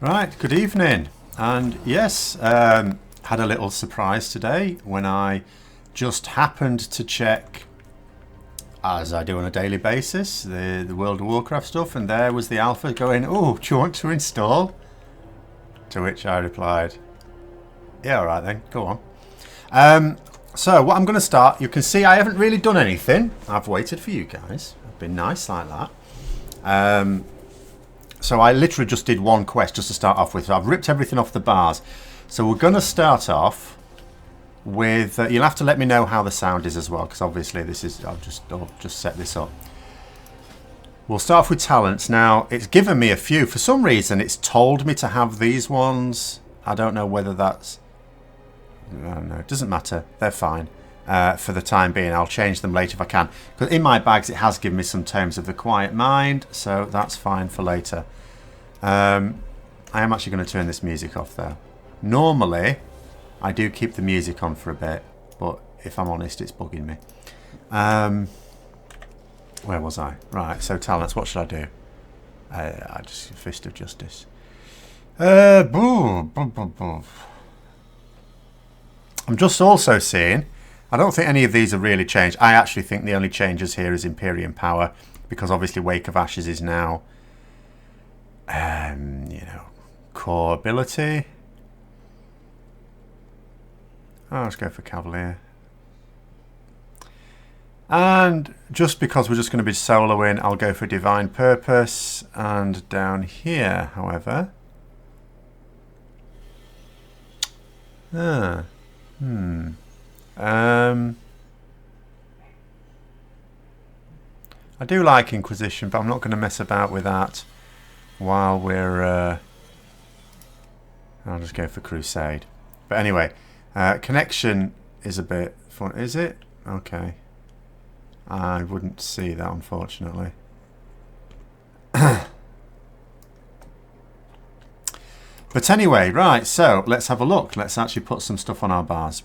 Right, good evening. And yes, had a little surprise today when I just happened to check, as I do on a daily basis, the World of Warcraft stuff, and there was the alpha going, "Oh, do you want to install?" To which I replied, "Yeah, all right then, go on." So what I'm going to start, you can see I haven't really done anything. I've waited for you guys. I've been nice like that. So I literally just did one quest just to start off with. So I've ripped everything off the bars. So we're going to start off with... you'll have to let me know how the sound is as well, because obviously this is... I'll just set this up. We'll start off with talents. Now, it's given me a few. For some reason, it's told me to have these ones. I don't know whether that's... I don't know. It doesn't matter. They're fine. For the time being, I'll change them later if I can. Because in my bags, it has given me some Tomes of the Quiet Mind, so that's fine for later. I am actually going to turn this music off, though. Normally, I do keep the music on for a bit, but if I'm honest, it's bugging me. Where was I? Right, so talents. What should I do? I just Fist of Justice. I'm just also seeing... I don't think any of these are really changed. I actually think the only changes here is Imperium Power, because obviously Wake of Ashes is now, core ability. Oh, let's go for Cavalier. And just because we're just going to be soloing, I'll go for Divine Purpose. And down here, however... I do like Inquisition, but I'm not going to mess about with that while we're... I'll just go for Crusade. But anyway, Connection is a bit fun. Is it? Okay. I wouldn't see that, unfortunately. But anyway, right, so let's have a look. Let's actually put some stuff on our bars.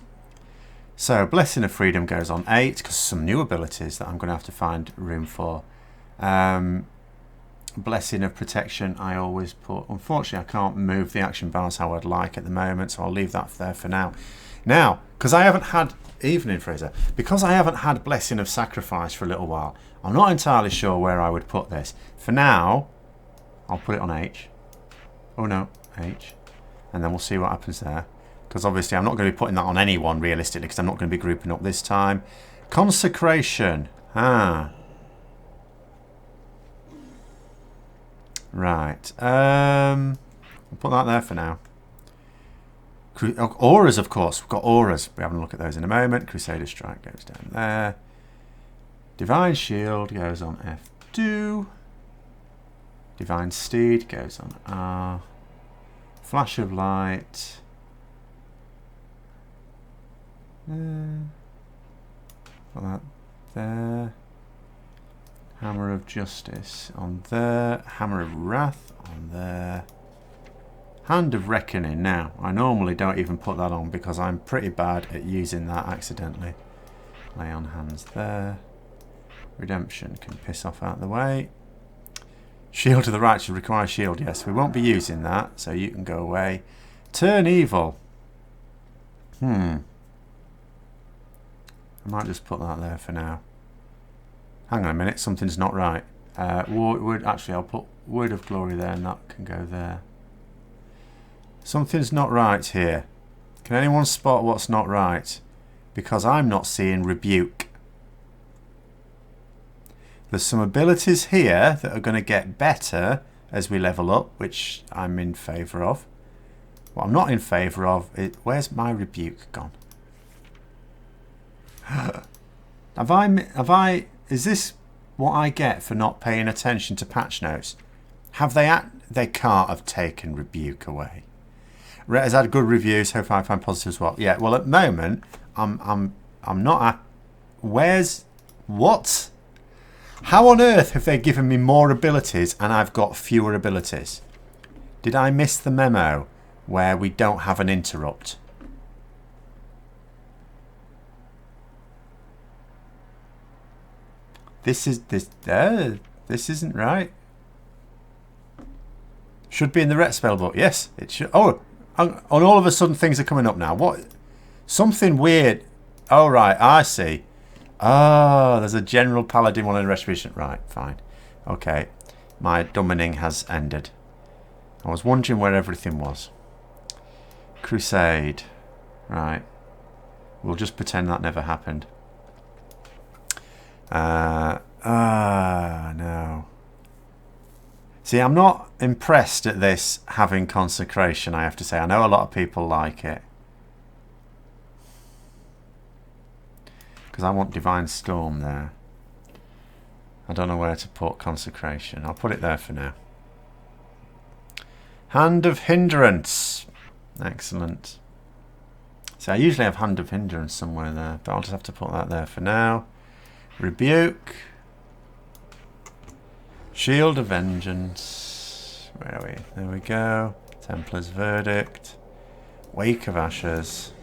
So, Blessing of Freedom goes on 8, because some new abilities that I'm going to have to find room for. Blessing of Protection I always put... Unfortunately, I can't move the action bars how I'd like at the moment, so I'll leave that there for now. Now, because I haven't had... Evening, Fraser. Because I haven't had Blessing of Sacrifice for a little while, I'm not entirely sure where I would put this. For now, I'll put it on H. Oh no, H. And then we'll see what happens there. Because obviously I'm not going to be putting that on anyone realistically, because I'm not going to be grouping up this time. Consecration. Right. I'll put that there for now. Auras, of course. We've got auras. We're having a look at those in a moment. Crusader Strike goes down there. Divine Shield goes on F2. Divine Steed goes on R. Flash of Light... Put that there. Hammer of Justice on there. Hammer of Wrath on there. Hand of Reckoning. Now, I normally don't even put that on because I'm pretty bad at using that accidentally. Lay on Hands there. Redemption can piss off out of the way. Shield of the Righteous requires shield. Yes, we won't be using that, so you can go away. Turn Evil. I might just put that there for now. Hang on a minute, something's not right. Actually, I'll put Word of Glory there, and that can go there. Something's not right here. Can anyone spot what's not right? Because I'm not seeing Rebuke. There's some abilities here that are going to get better as we level up, which I'm in favour of. What I'm not in favour of is... Where's my Rebuke gone? Is this what I get for not paying attention to patch notes? They can't have taken Rebuke away. Rhett has had good reviews. Hope I find positive as well. Yeah, well at the moment I'm not at... Where's... What? How on earth have they given me more abilities and I've got fewer abilities? Did I miss the memo where we don't have an interrupt? This isn't right. Should be in the ret spellbook. Yes, it should. Oh, and all of a sudden things are coming up now. What? Something weird. Oh, right. I see. Oh, there's a general paladin one in Retribution. Right, fine. Okay. My dummening has ended. I was wondering where everything was. Crusade. Right. We'll just pretend that never happened. No. See, I'm not impressed at this having consecration, I have to say. I know a lot of people like it. Because I want Divine Storm there. I don't know where to put consecration. I'll put it there for now. Hand of Hindrance. Excellent. So I usually have Hand of Hindrance somewhere there, but I'll just have to put that there for now. Rebuke. Shield of Vengeance. Where are we? There we go. Templar's Verdict. Wake of Ashes.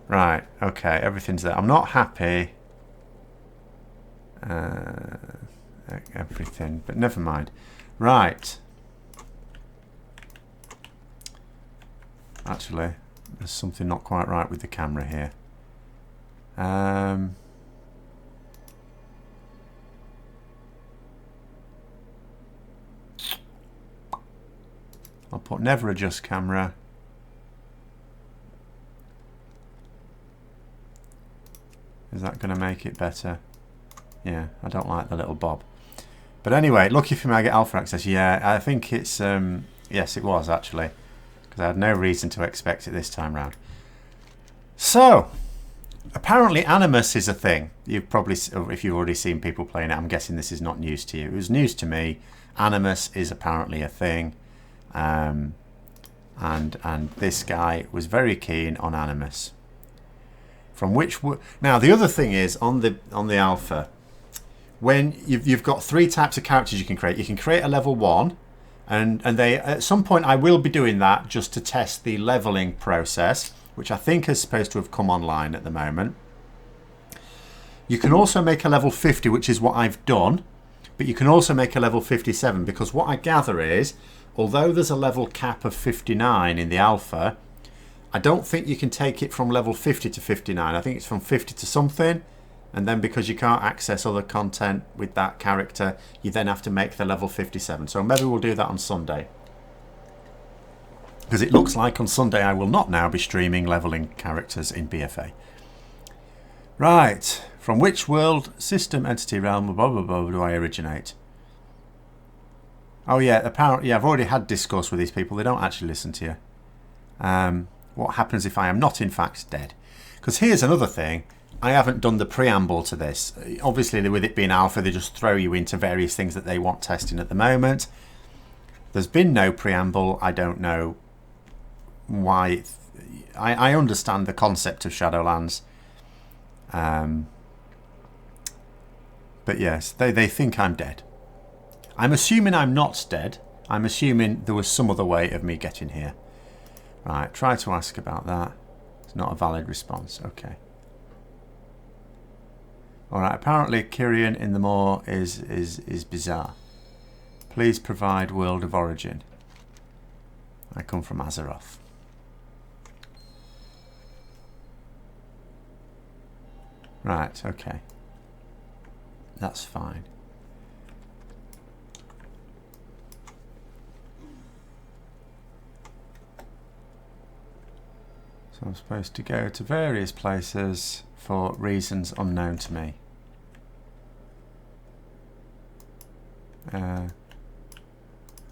Right, okay, everything's there. I'm not happy. Everything, but never mind. Right. Actually, there's something not quite right with the camera here. I'll put never adjust camera. Is that going to make it better? Yeah, I don't like the little bob. But anyway, lucky for me I get alpha access. Yeah, I think it's... yes, it was actually. Because I had no reason to expect it this time round. So, apparently Animus is a thing. You've probably, if you've already seen people playing it, I'm guessing this is not news to you. It was news to me. Animus is apparently a thing. And this guy was very keen on Animus. From which now the other thing is on the alpha, when you've got 3 types of characters you can create a level 1, and they at some point I will be doing that just to test the leveling process, which I think is supposed to have come online at the moment. You can also make a level 50, which is what I've done, but you can also make a level 57, because what I gather is, although there's a level cap of 59 in the alpha, I don't think you can take it from level 50 to 59. I think it's from 50 to something. And then because you can't access other content with that character, you then have to make the level 57. So maybe we'll do that on Sunday. Because it looks like on Sunday I will not now be streaming leveling characters in BFA. Right. From which world, system, entity, realm, blah, blah, blah, do I originate? Oh yeah, apparently, yeah, I've already had discourse with these people. They don't actually listen to you. What happens if I am not in fact dead? Because here's another thing. I haven't done the preamble to this. Obviously, with it being alpha, they just throw you into various things that they want testing at the moment. There's been no preamble. I don't know why. I understand the concept of Shadowlands. But yes, they think I'm dead. I'm assuming I'm not dead. I'm assuming there was some other way of me getting here. Right, try to ask about that. It's not a valid response. Okay. Alright, apparently Kyrian in the Moor is bizarre. Please provide world of origin. I come from Azeroth. Right, okay. That's fine. So I'm supposed to go to various places for reasons unknown to me.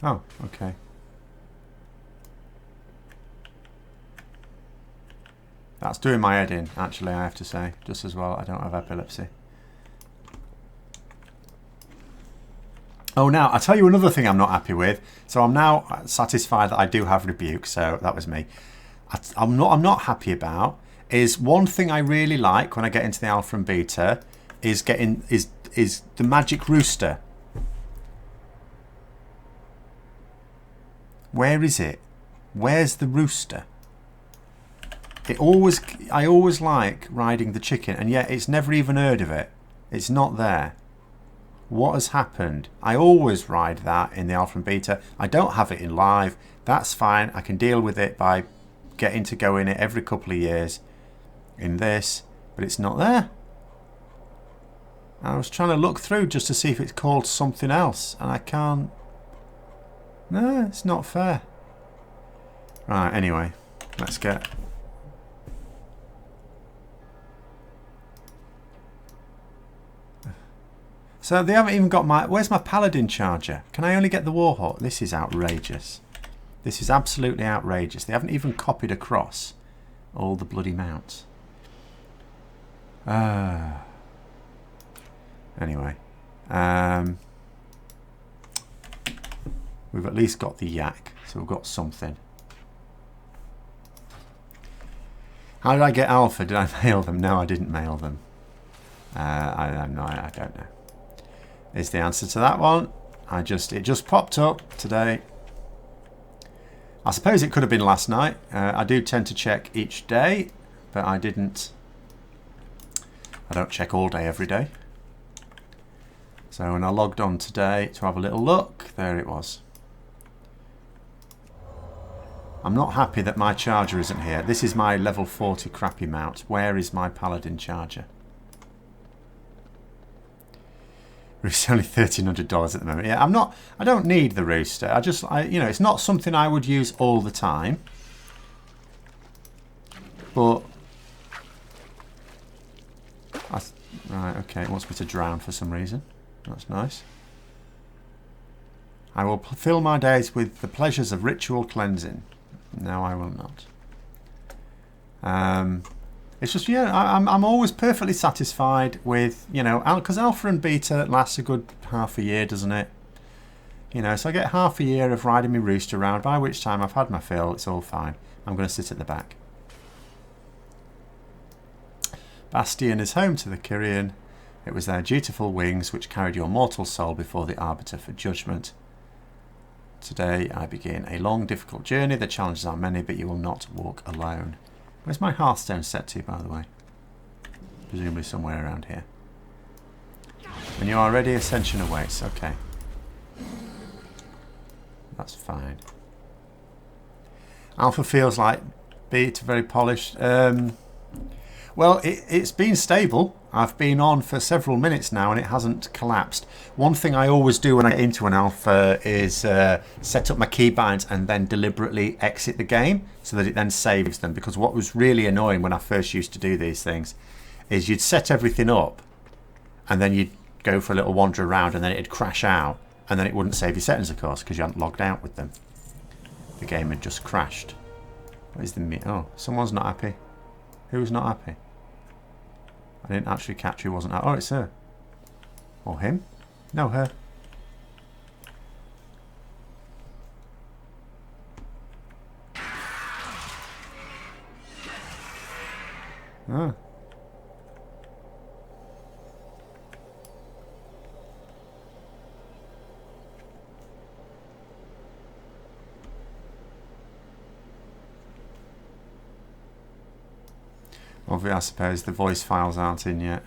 Oh, okay. That's doing my head in, actually, I have to say. Just as well, I don't have epilepsy. Oh, now, I'll tell you another thing I'm not happy with. So I'm now satisfied that I do have rebuke, so that was me. I'm not happy about is one thing I really like when I get into the alpha and beta is the magic rooster. Where is it? Where's the rooster? I always like riding the chicken, and yet it's never even heard of it. It's not there. What has happened? I always ride that in the alpha and beta. I don't have it in live. That's fine. I can deal with it by getting to go in it every couple of years in this, but it's not there. I was trying to look through just to see if it's called something else, and I can't. No, it's not fair. Right, anyway, let's get... So they haven't even got my... Where's my Paladin charger? Can I only get the Warhawk? This is outrageous. This is absolutely outrageous. They haven't even copied across all the bloody mounts. Anyway. We've at least got the yak, so we've got something. How did I get alpha? Did I mail them? No, I didn't mail them. I don't know. Is the answer to that one. It just popped up today. I suppose it could have been last night. I do tend to check each day, but I didn't. I don't check all day every day. So when I logged on today to have a little look, there it was. I'm not happy that my charger isn't here. This is my level 40 crappy mount. Where is my Paladin charger? It's only $1,300 at the moment. Yeah, I don't need the rooster. You know, it's not something I would use all the time. But right, okay, it wants me to drown for some reason. That's nice. I will fill my days with the pleasures of ritual cleansing. No, I will not. It's just, yeah, I'm always perfectly satisfied with, you know, because alpha and beta lasts a good half a year, doesn't it? You know, so I get half a year of riding my rooster around, by which time I've had my fill, it's all fine. I'm going to sit at the back. Bastion is home to the Kyrian. It was their dutiful wings which carried your mortal soul before the Arbiter for judgment. Today I begin a long, difficult journey. The challenges are many, but you will not walk alone. Where's my Hearthstone set to, by the way? Presumably somewhere around here. When you are ready, Ascension awaits. Okay. That's fine. Alpha feels like beta, very polished. Well, it's been stable. I've been on for several minutes now and it hasn't collapsed. One thing I always do when I get into an alpha is set up my keybinds and then deliberately exit the game so that it then saves them. Because what was really annoying when I first used to do these things is you'd set everything up and then you'd go for a little wander around and then it'd crash out and then it wouldn't save your settings, of course, because you hadn't logged out with them. The game had just crashed. What is the... Oh, someone's not happy. Who's not happy? I didn't actually catch who wasn't. Oh, it's her. Or him? No, her. Ah. Obviously, I suppose the voice files aren't in yet.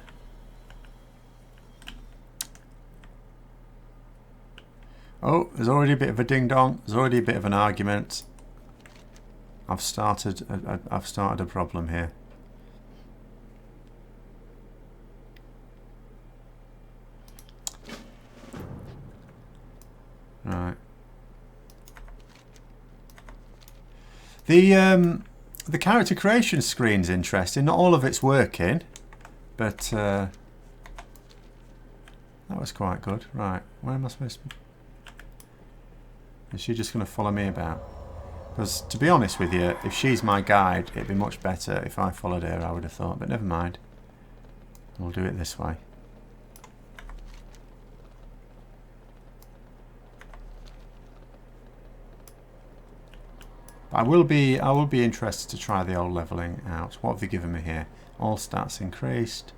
Oh, there's already a bit of a ding-dong. There's already a bit of an argument. I've started a problem here. Right. The character creation screen's interesting. Not all of it's working, but that was quite good. Right, where am I supposed to be? Is she just going to follow me about? Because, to be honest with you, if she's my guide, it'd be much better if I followed her, I would have thought. But never mind. We'll do it this way. I will be interested to try the old levelling out. What have they given me here? All stats increased.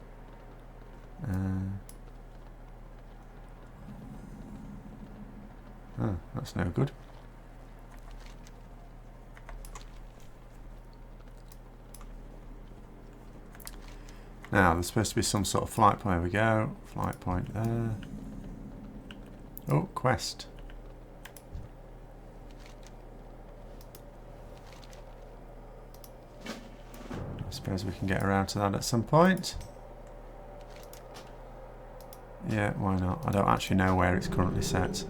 Oh, that's no good. Now there's supposed to be some sort of flight point. There we go. Flight point there. Oh, quest. I suppose we can get around to that at some point. Yeah, why not? I don't actually know where it's currently set.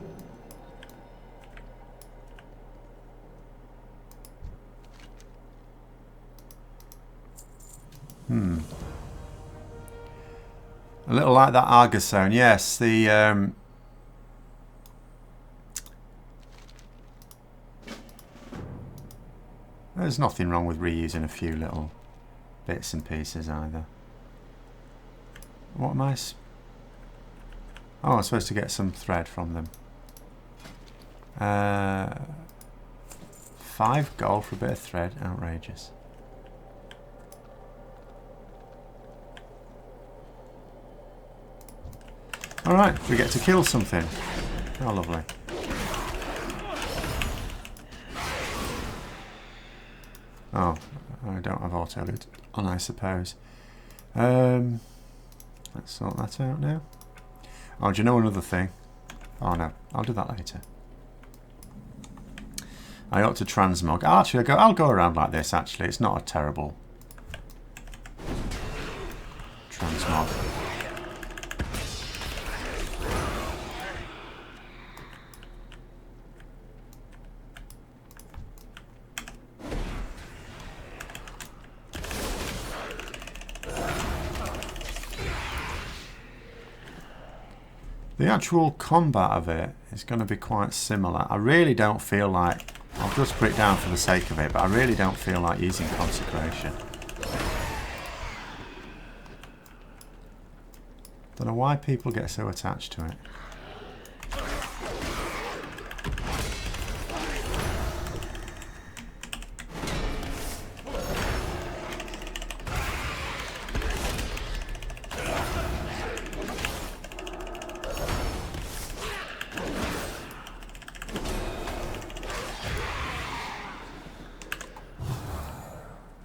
A little like that Argus zone, yes. The there's nothing wrong with reusing a few little bits and pieces either. What am I? Oh, I'm supposed to get some thread from them. 5 gold for a bit of thread, outrageous. Alright, we get to kill something. How lovely. Oh, I don't have auto loot on, I suppose. Let's sort that out now. Oh, do you know another thing? Oh no, I'll do that later. I ought to transmog. Actually, I'll go around like this, actually. It's not a terrible transmog. The actual combat of it is going to be quite similar. I really don't feel like... I'll just put it down for the sake of it, but I really don't feel like using Consecration. Don't know why people get so attached to it.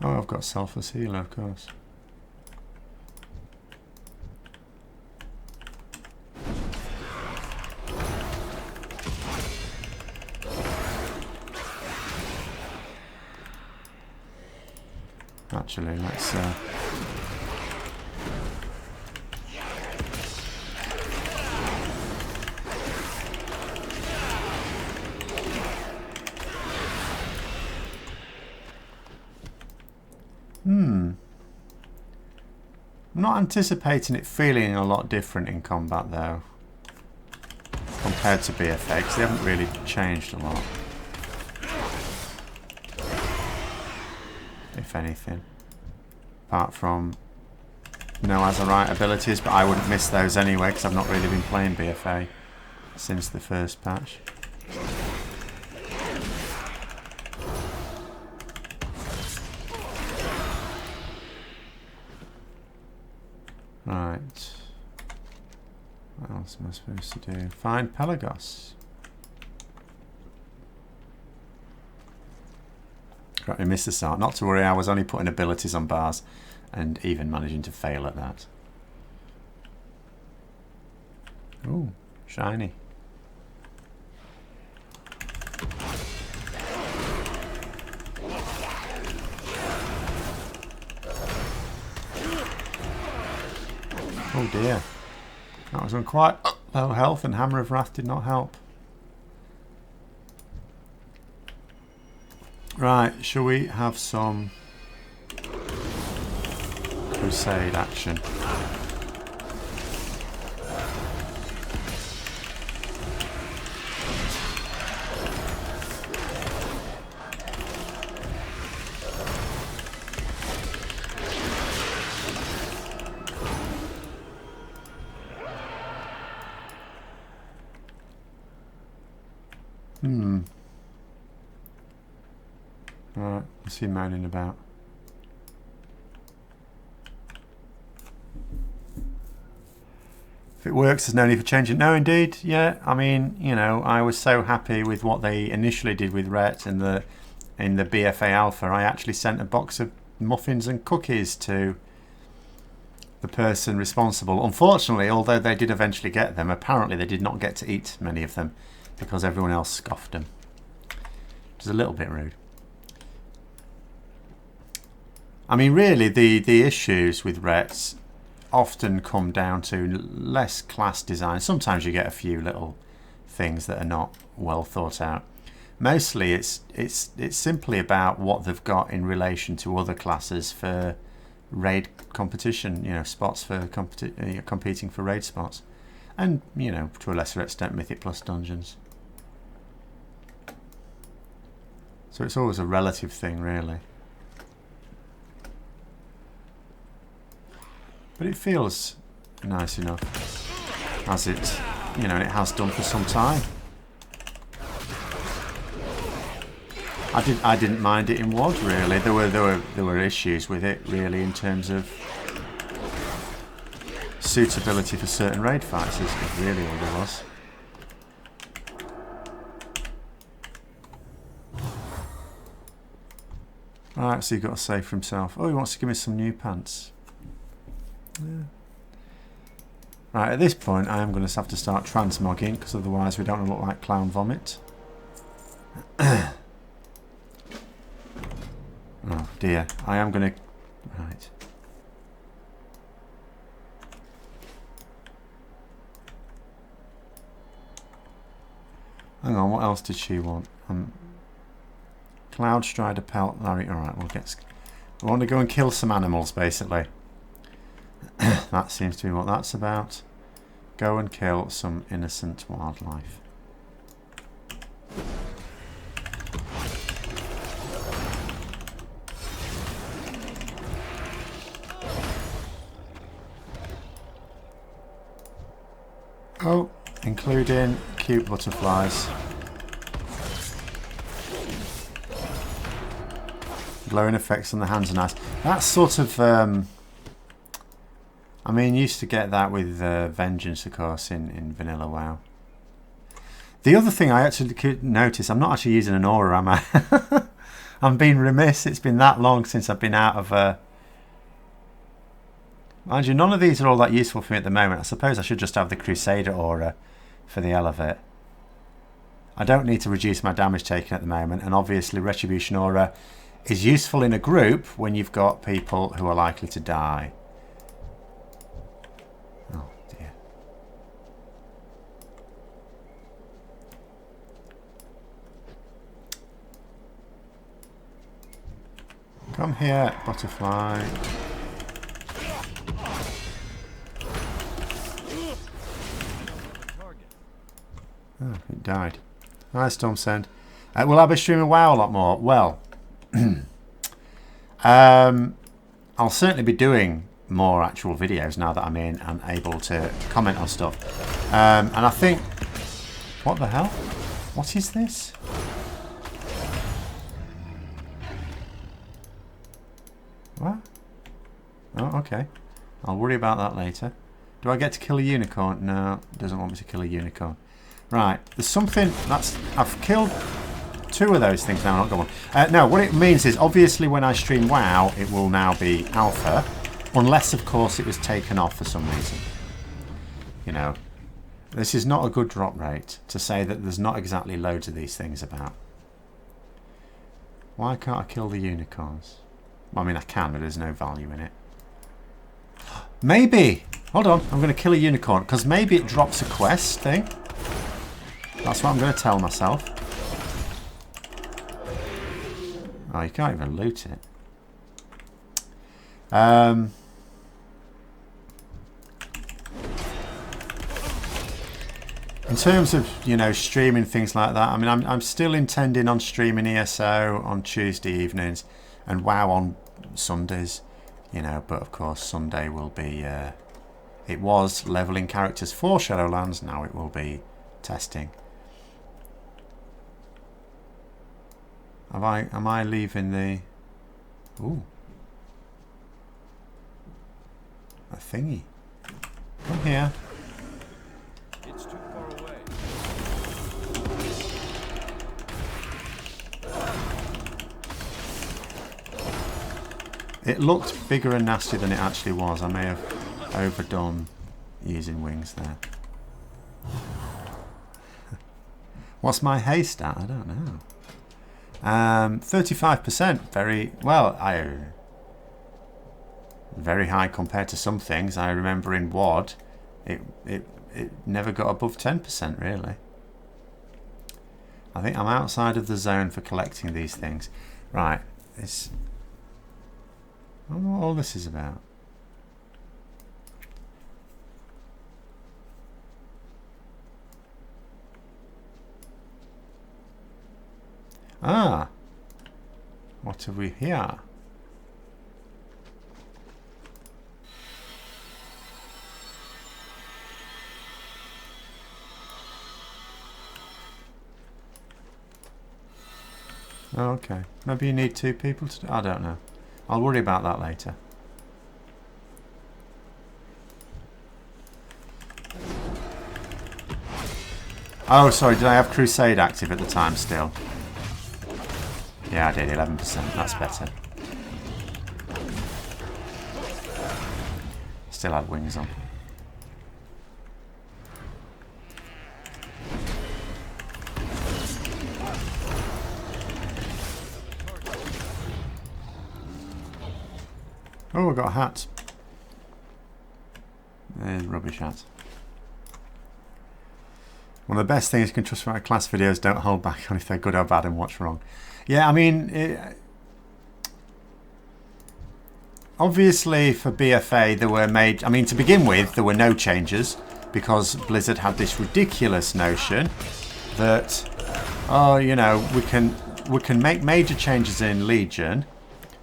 Oh, I've got Selfless Healer, of course. Actually, let's... I'm not anticipating it feeling a lot different in combat though, compared to BFA, because they haven't really changed a lot, if anything. Apart from no Azerite abilities, but I wouldn't miss those anyway, because I've not really been playing BFA since the first patch. Right. What else am I supposed to do? Find Pelagos. Right, we missed the start. Not to worry, I was only putting abilities on bars and even managing to fail at that. Ooh, shiny. Oh dear. That was on quite low health, and Hammer of Wrath did not help. Right, shall we have some crusade action? Alright, what's he moaning about? If it works, there's no need for changing. No, indeed, yeah. I mean, you know, I was so happy with what they initially did with Ret in the BFA Alpha. I actually sent a box of muffins and cookies to the person responsible. Unfortunately, although they did eventually get them, apparently they did not get to eat many of them because everyone else scoffed them. Which is a little bit rude. I mean, really, the issues with Rets often come down to less class design. Sometimes you get a few little things that are not well thought out. Mostly it's simply about what they've got in relation to other classes for raid competition, you know, spots for competing for raid spots, and, you know, to a lesser extent Mythic Plus dungeons. So it's always a relative thing, really. But it feels nice enough, as it, you know, and it has done for some time. I didn't mind it in WoD, really. There were issues with it, really, in terms of suitability for certain raid fights. Is really all there was. Alright, so you've got to save for himself. Oh, he wants to give me some new pants. Yeah. Right, at this point I am going to have to start transmogging, because otherwise we don't look like clown vomit. Oh dear, I am going to... Right. Hang on, what else did she want? Cloud Strider Pelt Larry. Alright, we'll get... I want to go and kill some animals, basically. That seems to be what that's about. Go and kill some innocent wildlife. Oh, including cute butterflies. Glowing effects on the hands are nice. That's sort of... I mean, you used to get that with Vengeance, of course, in Vanilla WoW. The other thing I actually could notice, I'm not actually using an aura, am I? I'm being remiss. It's been that long since I've been out of... Mind you, none of these are all that useful for me at the moment. I suppose I should just have the Crusader aura for the hell of it. I don't need to reduce my damage taken at the moment, and obviously Retribution aura is useful in a group when you've got people who are likely to die. Oh dear. Come here, butterfly. Oh, it died. Hi, Stormsend. Will I be streaming WoW a lot more? Well, I'll certainly be doing more actual videos now that I'm in and able to comment on stuff. And I think... What the hell? What is this? What? Oh, okay. I'll worry about that later. Do I get to kill a unicorn? No, it doesn't want me to kill a unicorn. Right, there's something that's... I've killed two of those things now, not got one. No, what it means is, obviously when I stream WoW, it will now be alpha. Unless, of course, it was taken off for some reason. You know, this is not a good drop rate to say that there's not exactly loads of these things about. Why can't I kill the unicorns? Well, I mean, I can, but there's no value in it. Maybe! Hold on, I'm going to kill a unicorn, because maybe it drops a quest thing. That's what I'm going to tell myself. Oh, you can't even loot it. In terms of, you know, streaming things like that, I mean, I'm still intending on streaming ESO on Tuesday evenings and WoW on Sundays, you know, but of course Sunday will be, it was leveling characters for Shadowlands, now it will be testing. Am I leaving the... Ooh. A thingy. Come here. It's too far away. It looked bigger and nastier than it actually was. I may have overdone using wings there. What's my haste at? I don't know. 35%. Very well. Very high compared to some things. I remember in WoD, it never got above 10% really. I think I'm outside of the zone for collecting these things. Right. I don't know what all this is about. Ah, what have we here? Oh, okay. Maybe you need 2 people to do. I don't know. I'll worry about that later. Oh, sorry. Did I have Crusade active at the time still? Yeah, I did. 11%. That's better. Still had wings on. Oh, I got a hat. There's rubbish hat. One of the best things you can trust from our class videos, don't hold back on if they're good or bad and what's wrong. Yeah, I mean, obviously for BFA there were made, I mean to begin with there were no changes because Blizzard had this ridiculous notion that, oh, you know, we can make major changes in Legion,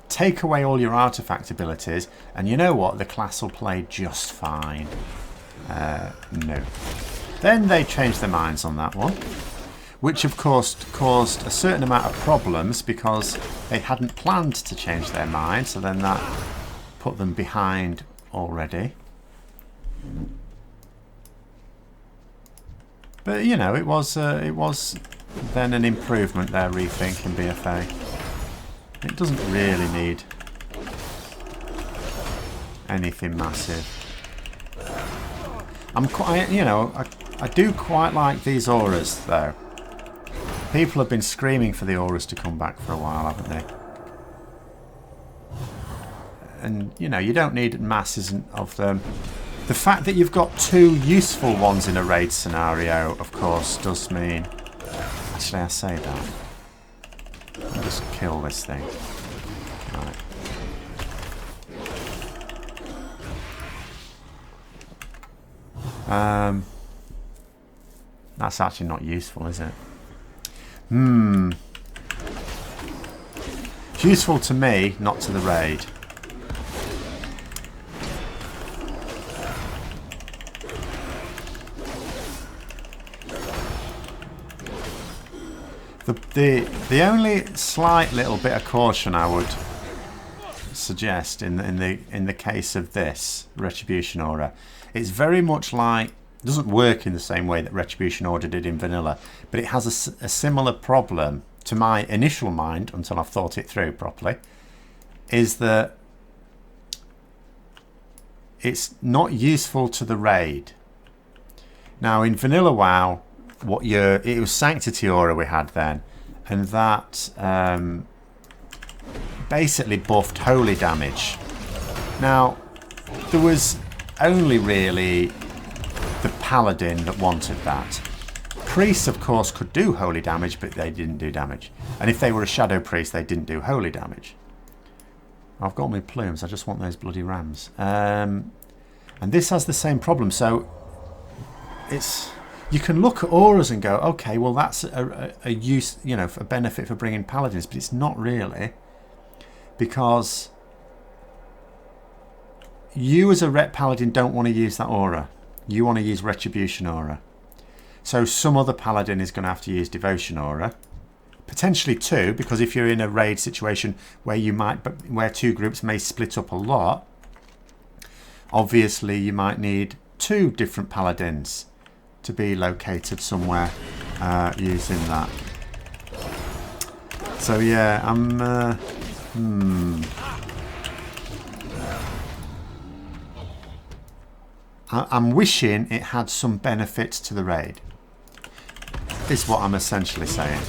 take away all your artifact abilities, and you know what, the class will play just fine. No. Then they changed their minds on that one, which of course caused a certain amount of problems because they hadn't planned to change their mind, so then that put them behind already. But you know, it was then an improvement, their rethink in BFA. It doesn't really need anything massive. I'm quite, you know, I do quite like these auras though. People have been screaming for the auras to come back for a while, haven't they? And you know, you don't need masses of them. The fact that you've got 2 useful ones in a raid scenario, of course, does mean... Actually, I say that. I'll just kill this thing. Right. That's actually not useful, is it? It's useful to me, not to the raid. The only slight little bit of caution I would suggest in the case of this Retribution Aura, it's very much like, it doesn't work in the same way that Retribution Order did in vanilla, but it has a similar problem to my initial mind until I've thought it through properly, is that it's not useful to the raid. Now in vanilla WoW, it was Sanctity Aura we had then, and that basically buffed holy damage. Now there was only really the Paladin that wanted that. Priests of course could do holy damage, but they didn't do damage, and if they were a shadow priest they didn't do holy damage. I've got my plumes, I just want those bloody rams. And this has the same problem, so it's, you can look at auras and go, okay, well that's a use, you know, a benefit for bringing paladins, but it's not really, because you as a Ret Paladin don't want to use that aura. You want to use Retribution Aura. So some other Paladin is going to have to use Devotion Aura. Potentially 2, because if you're in a raid situation where where 2 groups may split up a lot, obviously you might need 2 different Paladins to be located somewhere using that. So yeah, I'm wishing it had some benefits to the raid. Is what I'm essentially saying.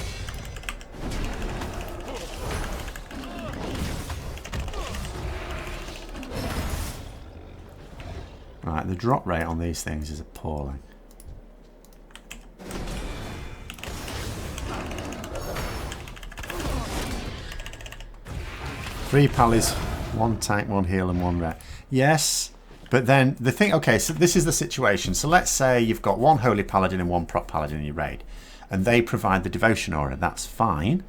Right, the drop rate on these things is appalling. Three pallies, one tank, one heal, and one ret. Yes, but then the thing... Okay, so this is the situation. So let's say you've got one Holy Paladin and one Prot Paladin in your raid, and they provide the Devotion Aura. That's fine.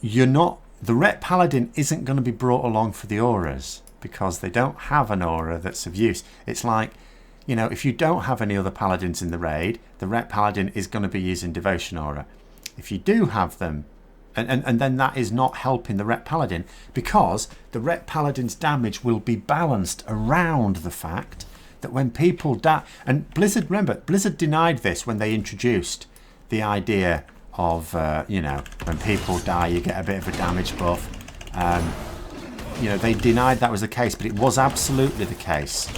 You're not... The Ret Paladin isn't going to be brought along for the auras, because they don't have an aura that's of use. It's like, you know, if you don't have any other Paladins in the raid, the Ret Paladin is going to be using Devotion Aura. If you do have them, and then that is not helping the Ret Paladin, because the Ret Paladin's damage will be balanced around the fact that when people die... And Blizzard, remember, Blizzard denied this when they introduced the idea of, you know, when people die, you get a bit of a damage buff. You know, they denied that was the case, but it was absolutely the case.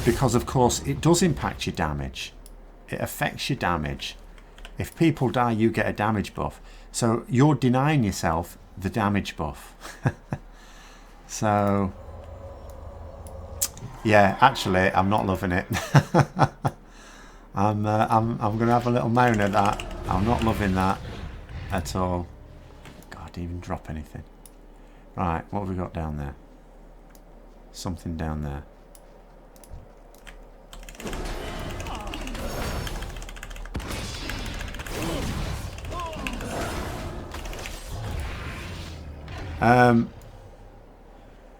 Because, of course, it does impact your damage. It affects your damage. If people die, you get a damage buff. So you're denying yourself the damage buff. So, yeah, actually, I'm not loving it. I'm going to have a little moan at that. I'm not loving that at all. God, I didn't even drop anything. Right, what have we got down there? Something down there.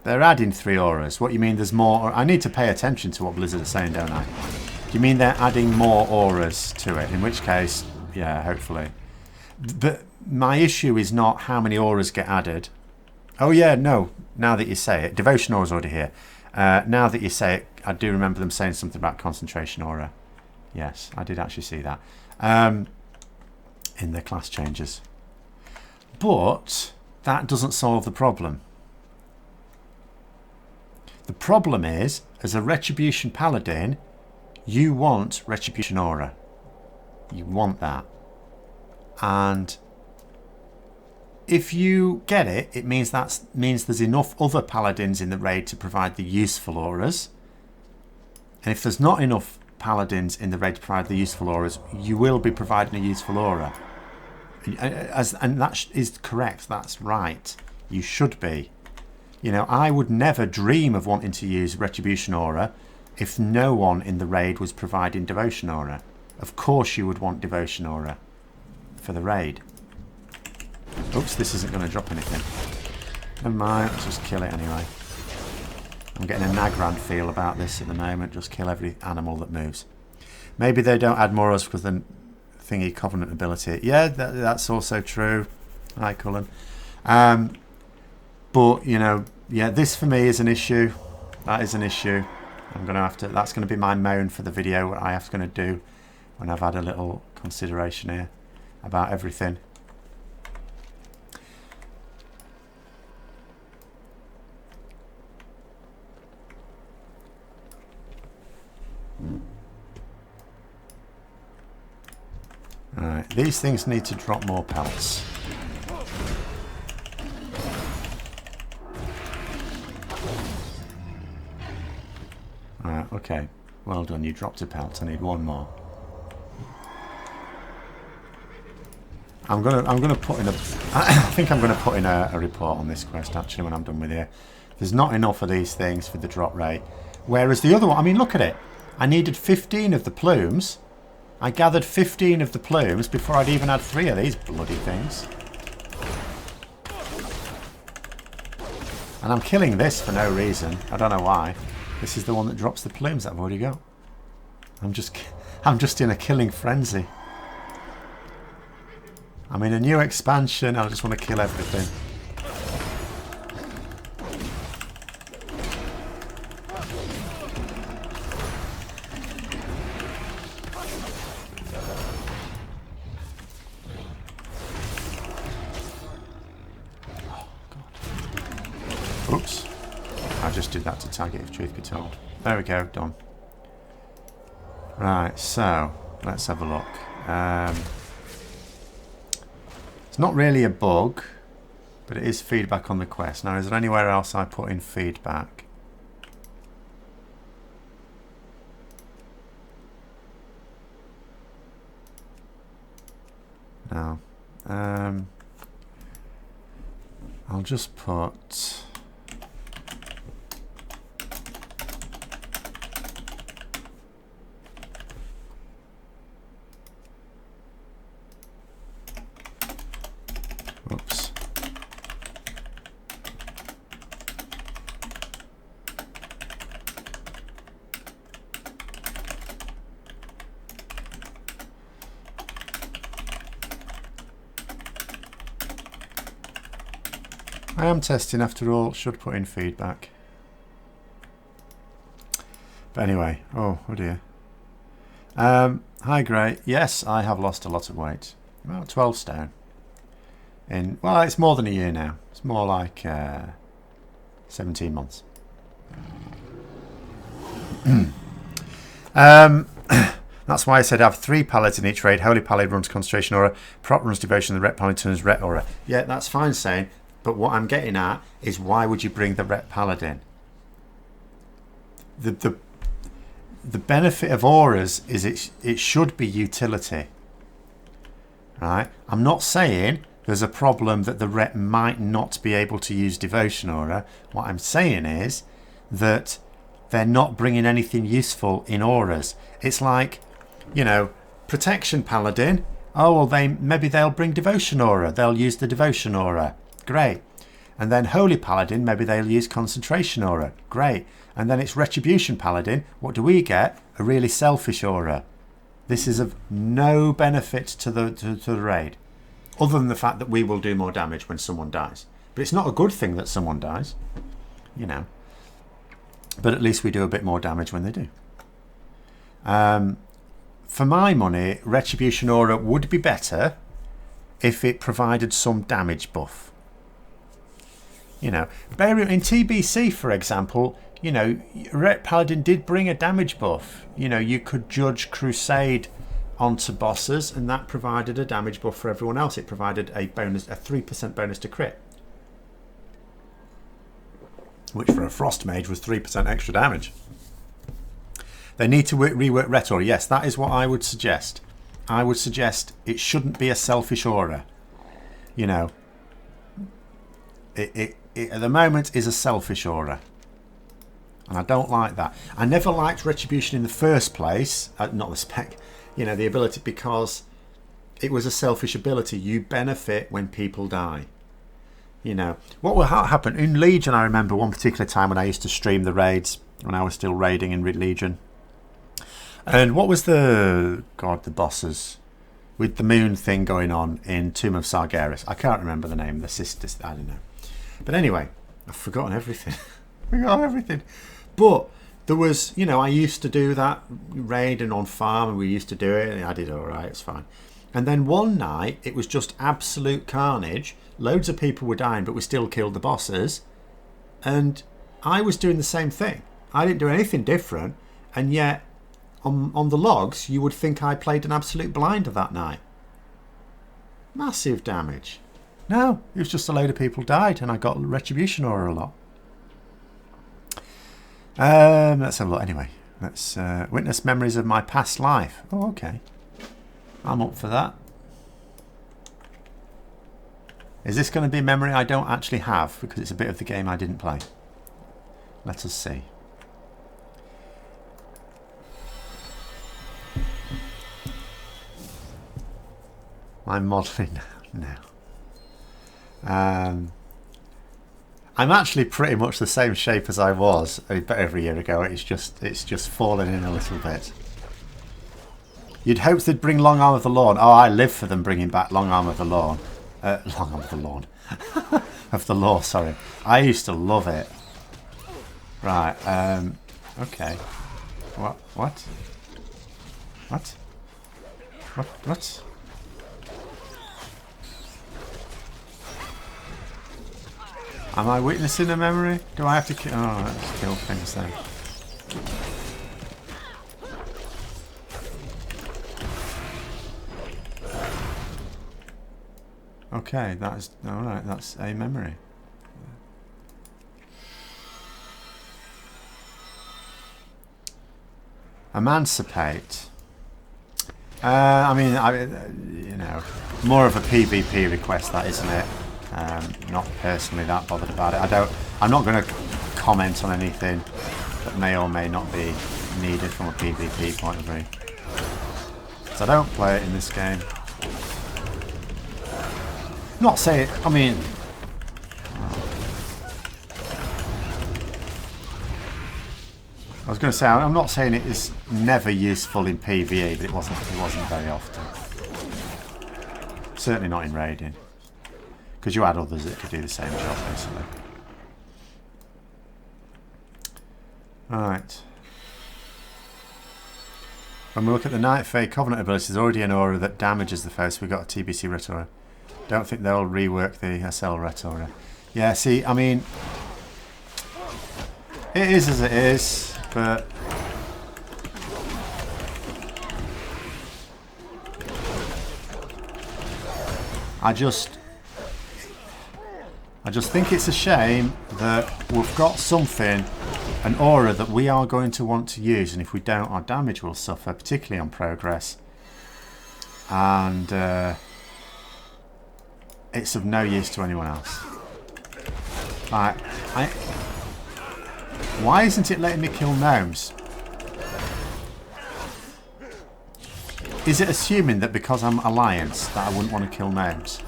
They're adding 3 auras. What you mean there's more? I need to pay attention to what Blizzard are saying, don't I? Do you mean they're adding more auras to it? In which case, yeah, hopefully. But my issue is not how many auras get added. Oh yeah, no, now that you say it. Devotion aura's already here. Now that you say it, I do remember them saying something about concentration aura. Yes, I did actually see that. In the class changes. But that doesn't solve the problem. The problem is, as a Retribution Paladin, you want Retribution Aura. You want that. And if you get it, it means there's enough other Paladins in the raid to provide the useful auras. And if there's not enough Paladins in the raid to provide the useful auras, you will be providing a useful aura. And that is correct. That's right. You should be. You know, I would never dream of wanting to use Retribution Aura if no one in the raid was providing Devotion Aura. Of course you would want Devotion Aura for the raid. Oops, this isn't going to drop anything. Never mind, let's just kill it anyway. I'm getting a Nagrand feel about this at the moment. Just kill every animal that moves. Maybe they don't add more auras because the thingy Covenant ability. Yeah, that's also true. Hi, Cullen. But, you know, yeah, this for me is an issue. That is an issue. I'm going to have to... That's going to be my moan for the video, what I have to do when I've had a little consideration here about everything. Alright, these things need to drop more pelts. Alright, okay. Well done, you dropped a pelt. I need one more. I'm gonna put in a I think I'm gonna put in a report on this quest actually when I'm done with it. There's not enough of these things for the drop rate. Whereas the other one, I mean, look at it. I needed 15 of the plumes. I gathered 15 of the plumes before I'd even had 3 of these bloody things. And I'm killing this for no reason. I don't know why. This is the one that drops the plumes that I've already got. I'm just in a killing frenzy. I'm in a new expansion. I just want to kill everything. Oops. I might just do that to tag it, if truth be told. There we go, done. Right, so let's have a look. It's not really a bug, but it is feedback on the quest. Now, is there anywhere else I put in feedback? No. I'll just put... Oops. I am testing after all, should put in feedback. But anyway, oh dear. Hi Gray, yes, I have lost a lot of weight. About 12 stone. Well, it's more than a year now. It's more like 17 months. That's why I said I have 3 pallets in each raid. Holy Paladin runs Concentration Aura, Prop runs Devotion, the Ret Paladin turns Ret Aura. Yeah, that's fine saying, but what I'm getting at is why would you bring the Ret Paladin? The benefit of auras is it should be utility. Right? I'm not saying there's a problem that the Ret might not be able to use Devotion Aura. What I'm saying is that they're not bringing anything useful in auras. It's like, you know, Protection Paladin. Oh, well, maybe they'll bring Devotion Aura. They'll use the Devotion Aura. Great. And then Holy Paladin, maybe they'll use Concentration Aura. Great. And then it's Retribution Paladin. What do we get? A really selfish aura. This is of no benefit to the raid, other than the fact that we will do more damage when someone dies. But it's not a good thing that someone dies, you know. But at least we do a bit more damage when they do. For my money, Retribution Aura would be better if it provided some damage buff. You know, in TBC, for example, you know, Ret Paladin did bring a damage buff. You know, you could judge Crusade onto bosses, and that provided a damage buff for everyone else. It provided a 3% bonus to crit, which for a Frost Mage was 3% extra damage. They need to rework Ret Aura. Yes, that is what I would suggest. I would suggest it shouldn't be a selfish aura. You know, it at the moment is a selfish aura. And I don't like that. I never liked Retribution in the first place. Not the spec, you know, the ability, because it was a selfish ability. You benefit when people die. You know, what will happen in Legion? I remember one particular time when I used to stream the raids when I was still raiding in Legion. And what was the bosses with the moon thing going on in Tomb of Sargeras? I can't remember the name. The sisters, I don't know. But anyway, I've forgotten everything. Forgotten everything. But there was, you know, I used to do that raid and on farm, and we used to do it, and I did all right. It's fine. And then one night, it was just absolute carnage. Loads of people were dying, but we still killed the bosses. And I was doing the same thing. I didn't do anything different, and yet on the logs, you would think I played an absolute blinder that night. Massive damage. No, it was just a load of people died, and I got Retribution Aura a lot. Let's have a look. Anyway, let's witness memories of my past life. Oh, okay. I'm up for that. Is this going to be a memory I don't actually have because it's a bit of the game I didn't play? Let us see. I'm modelling now. I'm actually pretty much the same shape as I was over a year ago. It's just fallen in a little bit. You'd hope they'd bring Long Arm of the Lawn. Oh, I live for them bringing back Long Arm of the Lawn. Long Arm of the Lawn. Of the Law, sorry. I used to love it. Right, okay. What? What? What? What? What? Am I witnessing a memory? Do I have to kill? Oh, let's kill things then. Okay, that's alright, that's a memory. Emancipate. I mean, you know, more of a PvP request, that, isn't it? Not personally that bothered about it. I'm not going to comment on anything that may or may not be needed from a PvP point of view. So I don't play it in this game. Not say it, I mean... I was going to say, I'm not saying it is never useful in PvE, but it wasn't very often. Certainly not in raiding. Because you had others that could do the same job, basically. Right. When we look at the Night Fae Covenant abilities, there's already an aura that damages the foe, so we've got a TBC Rhetora. Don't think they'll rework the SL Rhetora. Yeah, see, I mean... It is as it is, but... I just think it's a shame that we've got something, an aura that we are going to want to use, and if we don't, our damage will suffer, particularly on progress. And it's of no use to anyone else. Like, why isn't it letting me kill gnomes? Is it assuming that because I'm Alliance that I wouldn't want to kill gnomes?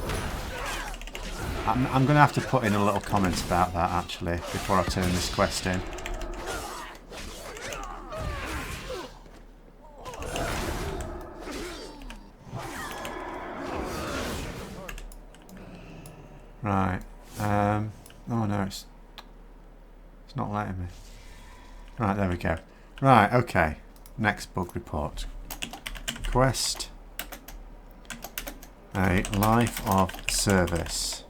I'm going to have to put in a little comment about that, actually, before I turn this quest in. Right. Oh no, it's not letting me. Right, there we go. Right, okay. Next bug report. Quest. A life of service.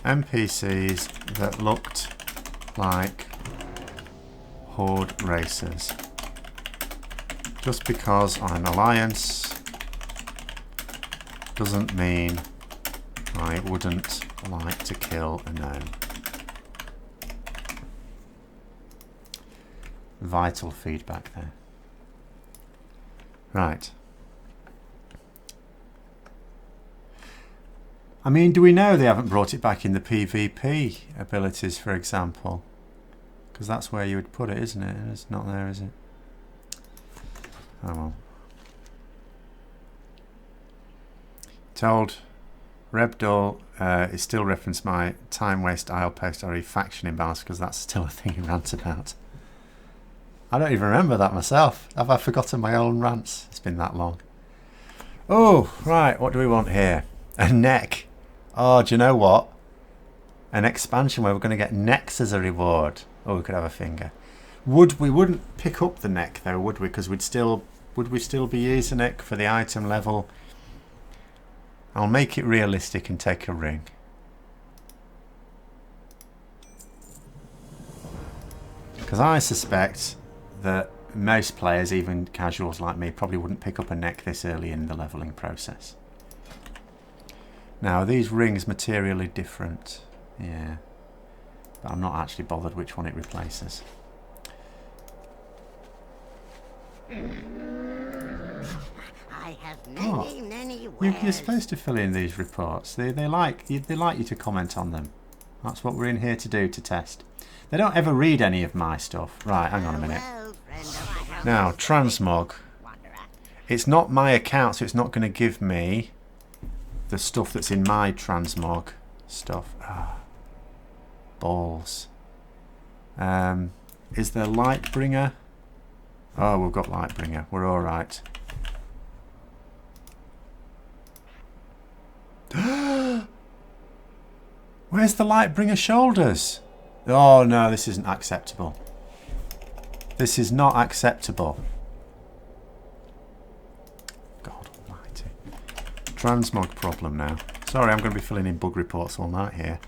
NPCs that looked like Horde racers. Just because I'm Alliance doesn't mean I wouldn't like to kill a gnome. Vital feedback there. Right. I mean, do we know they haven't brought it back in the PvP abilities, for example? Because that's where you would put it, isn't it? It's not there, is it? Oh well. Told Rebdol is still referenced my time waste Isle Post RE faction imbalance, because that's still a thing he rants about. I don't even remember that myself. Have I forgotten my own rants? It's been that long. Oh, right. What do we want here? A neck. Oh, do you know what? An expansion where we're going to get necks as a reward. Oh, we could have a finger. We wouldn't pick up the neck though, would we? Because would we still be using it for the item level? I'll make it realistic and take a ring. Because I suspect that most players, even casuals like me, probably wouldn't pick up a neck this early in the leveling process. Now, are these rings materially different? Yeah. But I'm not actually bothered which one it replaces. I have many You're supposed to fill in these reports. They like you to comment on them. That's what we're in here to do, to test. They don't ever read any of my stuff. Right, hang on a minute. Now, Transmog. It's not my account, so it's not going to give me the stuff that's in my Transmog stuff. Ah, balls. Is there Lightbringer? Oh, we've got Lightbringer. We're all right. Where's the Lightbringer shoulders? Oh no, this isn't acceptable. This is not acceptable. God almighty. Transmog problem now. Sorry, I'm going to be filling in bug reports all night here.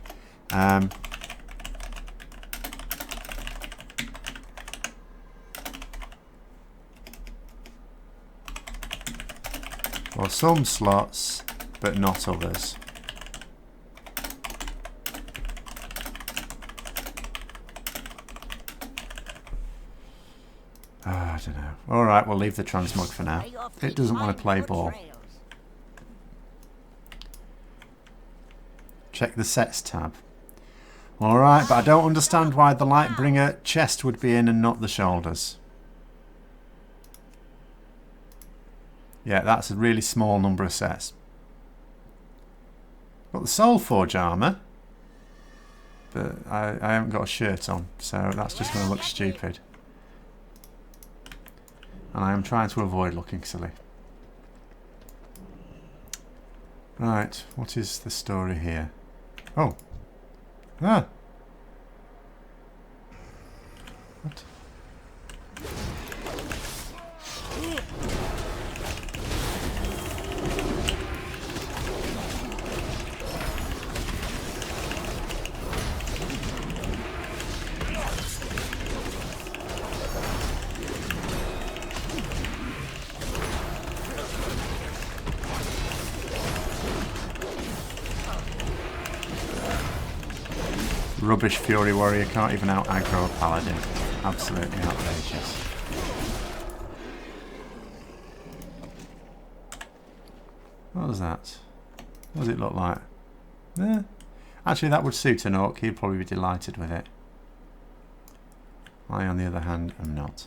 Well, some slots, but not others. I don't know. Alright, we'll leave the transmog for now. It doesn't want to play ball. Check the sets tab. Alright, but I don't understand why the Lightbringer chest would be in and not the shoulders. Yeah, that's a really small number of sets. Got the Soulforge armour, but I haven't got a shirt on, so that's just going to look stupid. And I am trying to avoid looking silly. Right, what is the story here? Oh. Ah. What? Rubbish Fury Warrior can't even out aggro a Paladin. Absolutely outrageous. What was that? What does it look like? Actually, that would suit an orc. He'd probably be delighted with it. I, on the other hand, am not.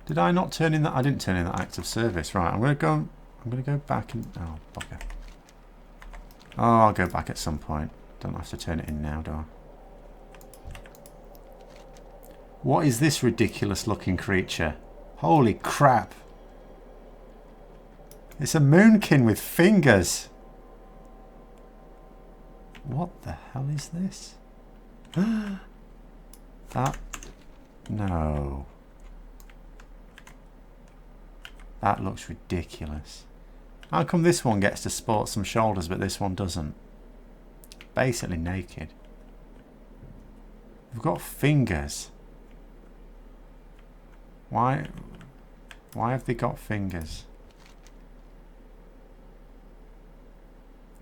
Did I not turn in that? I didn't turn in that active service. Right, I'm going to go back and... Oh, bugger. Oh, I'll go back at some point. Don't have to turn it in now, do I? What is this ridiculous looking creature? Holy crap. It's a moonkin with fingers. What the hell is this? That... No. That looks ridiculous. How come this one gets to sport some shoulders but this one doesn't? Basically naked. They've got fingers. Why have they got fingers?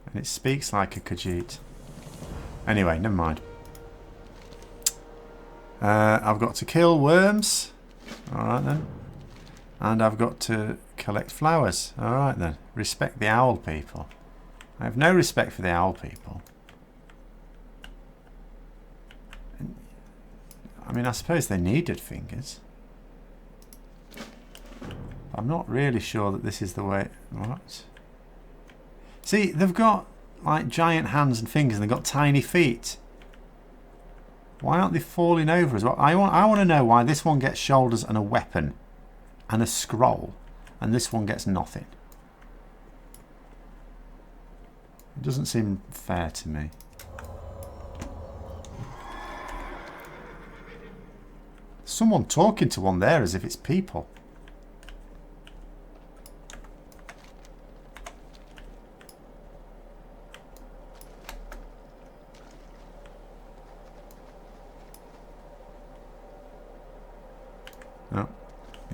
And it speaks like a Khajiit. Anyway, never mind. I've got to kill worms. Alright then. And I've got to collect flowers. Alright then. Respect the owl people. I have no respect for the owl people. I mean, I suppose they needed fingers. I'm not really sure that this is the way... What? See, they've got like giant hands and fingers and they've got tiny feet. Why aren't they falling over as well? I want to know why this one gets shoulders and a weapon and a scroll, and this one gets nothing. It doesn't seem fair to me. Someone talking to one there as if it's people. No,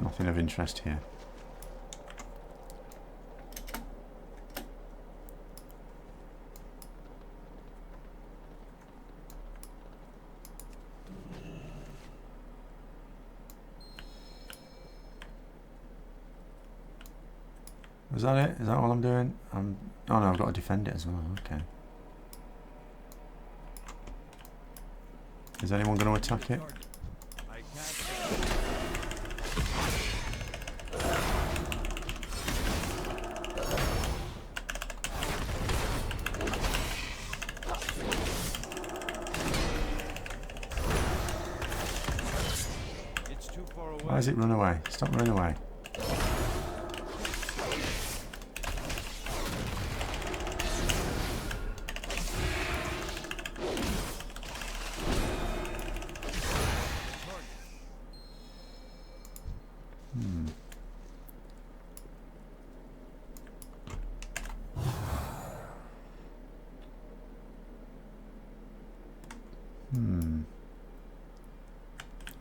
nothing of interest here. Is that it? Is that all I'm doing? Oh no, I've got to defend it as well. Okay. Is anyone going to attack it? Why does it run away? Stop running away.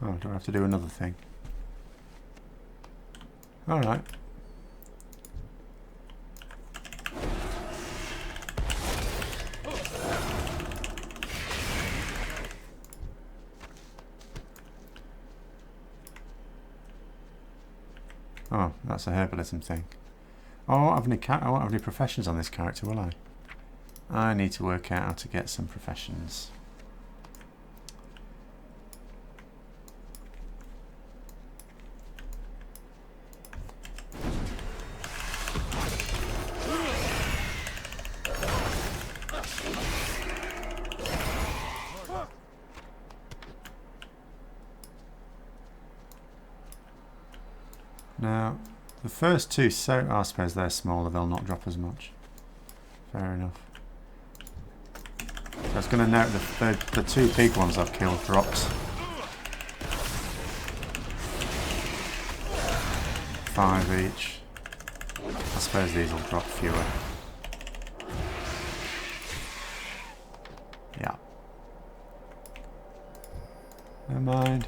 Oh, do I have to do another thing? Alright. Oh, that's a herbalism thing. Oh, I won't have any professions on this character, will I? I need to work out how to get some professions. Now, the first two, I suppose they're smaller, they'll not drop as much. Fair enough. So I was going to note the two big ones I've killed dropped 5 each. I suppose these will drop fewer. Yeah. Never mind.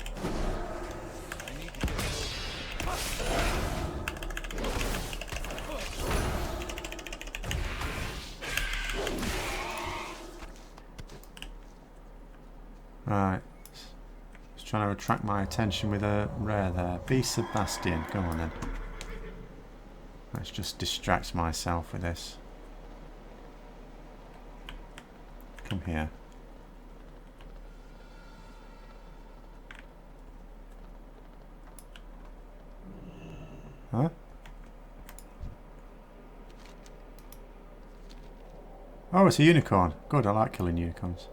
Right, just trying to attract my attention with a rare there. Be Sebastian, come on then. Let's just distract myself with this. Come here. Huh? Oh, it's a unicorn. Good, I like killing unicorns.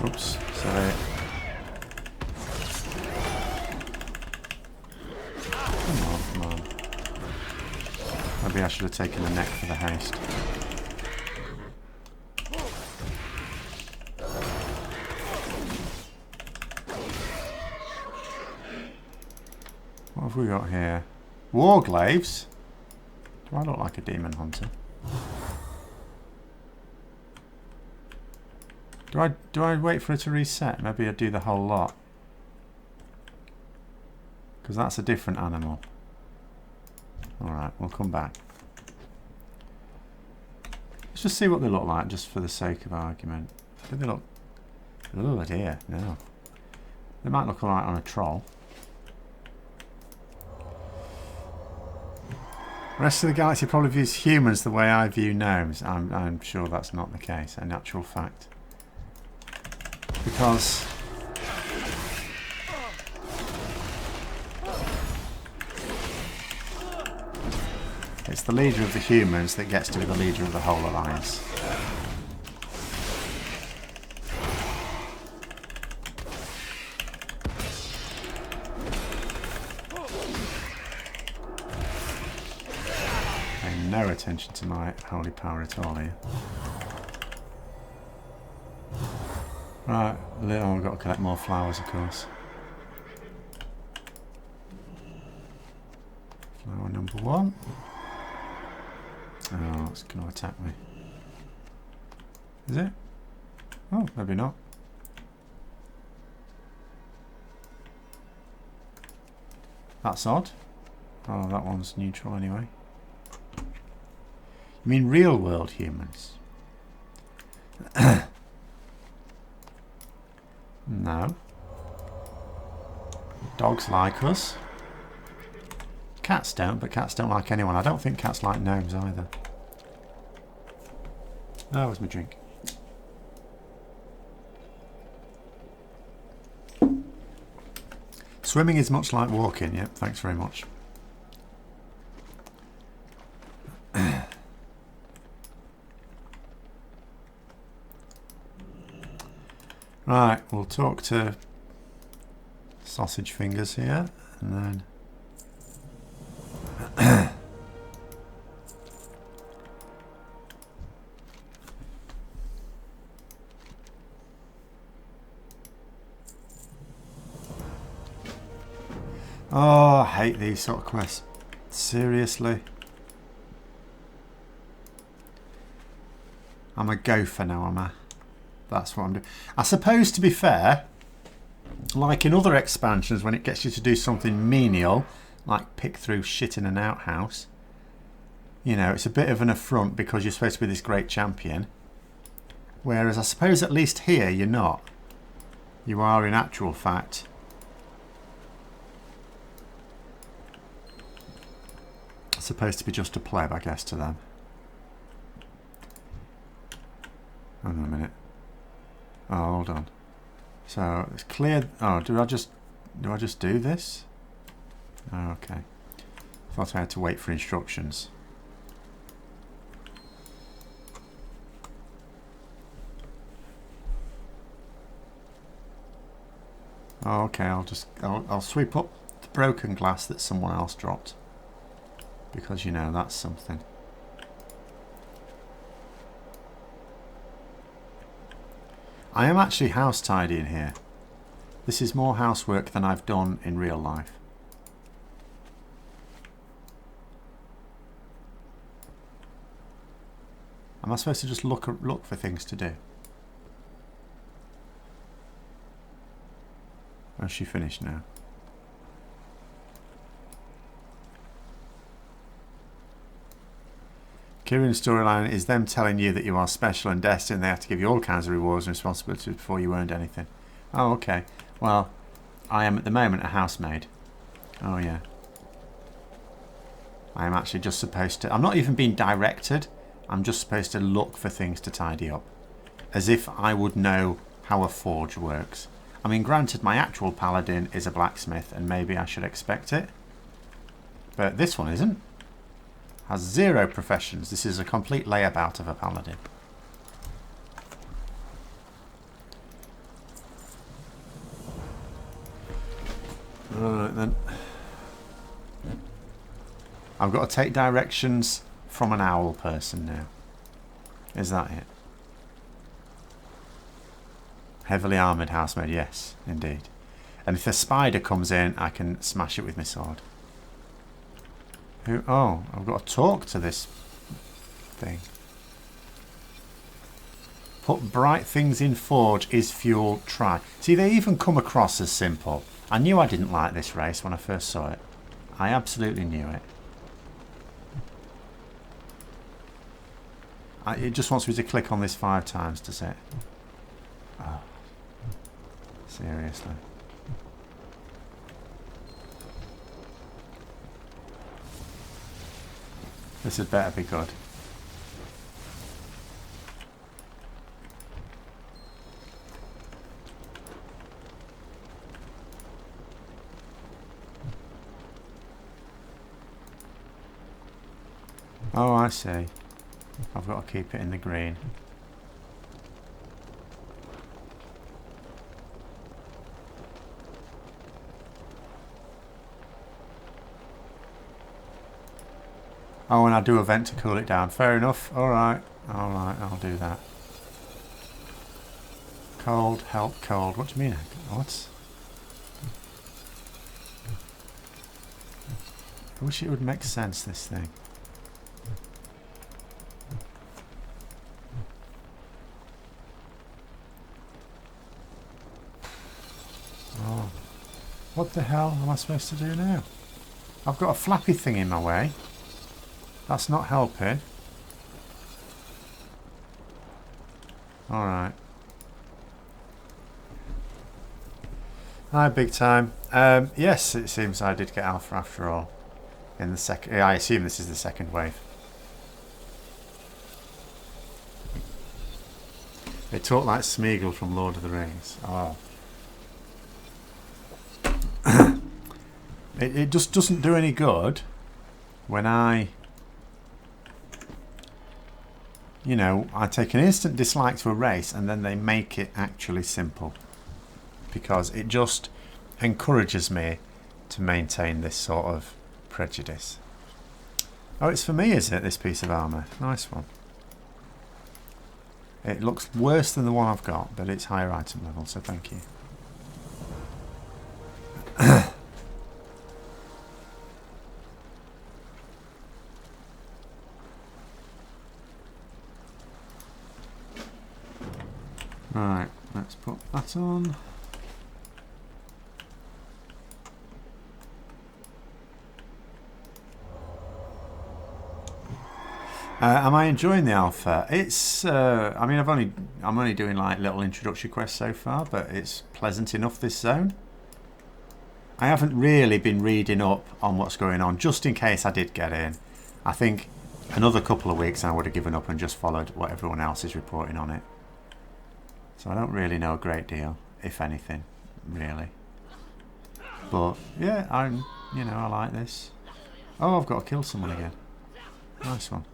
Oops, sorry. Come on. Maybe I should have taken the neck for the haste. What have we got here? Warglaives? Do I look like a demon hunter? Do I wait for it to reset? Maybe I do the whole lot. Because that's a different animal. Alright, we'll come back. Let's just see what they look like, just for the sake of argument. Do they look... Oh dear, no. They might look alright on a troll. The rest of the galaxy probably views humans the way I view gnomes. I'm sure that's not the case, in actual fact. Because it's the leader of the humans that gets to be the leader of the whole alliance. Paying no attention to my holy power at all here. Right, oh, we've got to collect more flowers, of course. Flower number 1. Oh, it's going to attack me. Is it? Oh, maybe not. That's odd. Oh, that one's neutral anyway. You mean real world humans? No. Dogs like us. Cats don't, but cats don't like anyone. I don't think cats like gnomes either. Oh, where's my drink? Swimming is much like walking. Yep, thanks very much. Right, we'll talk to Sausage Fingers here, and then Oh, I hate these sort of quests. Seriously. I'm a gopher now, am I? That's what I'm doing. I suppose, to be fair, like in other expansions, when it gets you to do something menial, like pick through shit in an outhouse, you know, it's a bit of an affront because you're supposed to be this great champion. Whereas I suppose at least here you're not. You are in actual fact supposed to be just a pleb, I guess, to them. Hang on a minute. Oh, hold on. So it's clear. Oh, do I just do this? Oh, okay. Thought I had to wait for instructions. Oh, okay. I'll sweep up the broken glass that someone else dropped, because you know that's something. I am actually house tidying here. This is more housework than I've done in real life. Am I supposed to just look for things to do? Or is she finished now? Kieran's storyline is them telling you that you are special and destined. They have to give you all kinds of rewards and responsibilities before you earned anything. Oh, okay. Well, I am at the moment a housemaid. Oh, yeah. I am actually just supposed to... I'm not even being directed. I'm just supposed to look for things to tidy up. As if I would know how a forge works. I mean, granted, my actual paladin is a blacksmith, and maybe I should expect it. But this one isn't. Has 0 professions. This is a complete layabout of a paladin. Alright then. I've got to take directions from an owl person now. Is that it? Heavily armoured housemaid, yes, indeed. And if a spider comes in, I can smash it with my sword. Who? Oh, I've got to talk to this thing. Put bright things in forge is fuel, try. See, they even come across as simple. I knew I didn't like this race when I first saw it. I absolutely knew it. It just wants me to click on this 5 times, does it? Oh, seriously. This had better be good. Oh, I see. I've got to keep it in the green. Oh, and I do a vent to cool it down. Fair enough. Alright. Alright, I'll do that. Cold, help, cold. What do you mean? What? I wish it would make sense, this thing. Oh. What the hell am I supposed to do now? I've got a flappy thing in my way. That's not helping. Alright. Hi, big time. Yes, it seems I did get alpha after all. In the second... I assume this is the second wave. They talk like Smeagol from Lord of the Rings. Oh. It just doesn't do any good when I... You know, I take an instant dislike to a race and then they make it actually simple. Because it just encourages me to maintain this sort of prejudice. Oh, it's for me, is it, this piece of armour? Nice one. It looks worse than the one I've got, but it's higher item level, so thank you. Right, let's put that on. Am I enjoying the alpha? It's. I mean, I'm only doing like little introductory quests so far, but it's pleasant enough, this zone. I haven't really been reading up on what's going on, just in case I did get in. I think another couple of weeks I would have given up and just followed what everyone else is reporting on it. So I don't really know a great deal, if anything, really. But yeah, I like this. Oh, I've got to kill someone again. Nice one.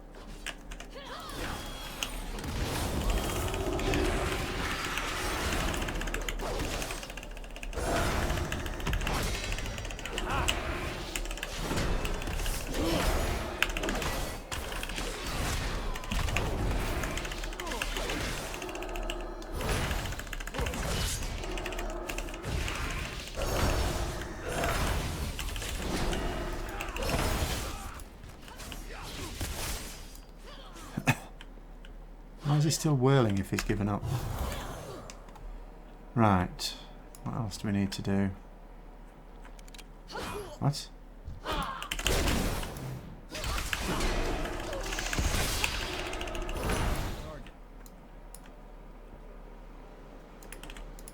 Why is he still whirling if he's given up? Right. What else do we need to do? What?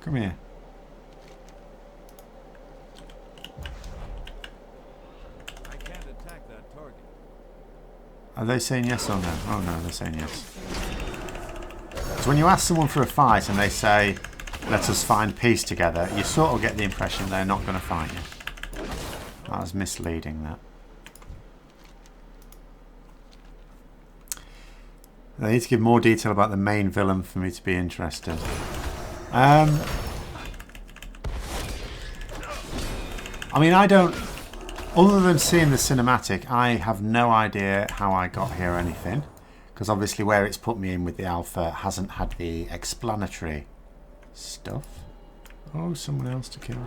Come here. I can't attack that target. Are they saying yes or no? Oh no, they're saying yes. So when you ask someone for a fight and they say, let us find peace together, you sort of get the impression they're not going to fight you. That was misleading, that. They need to give more detail about the main villain for me to be interested. I mean, I don't... Other than seeing the cinematic, I have no idea how I got here or anything. Because obviously where it's put me in with the alpha hasn't had the explanatory stuff. Oh, someone else to kill.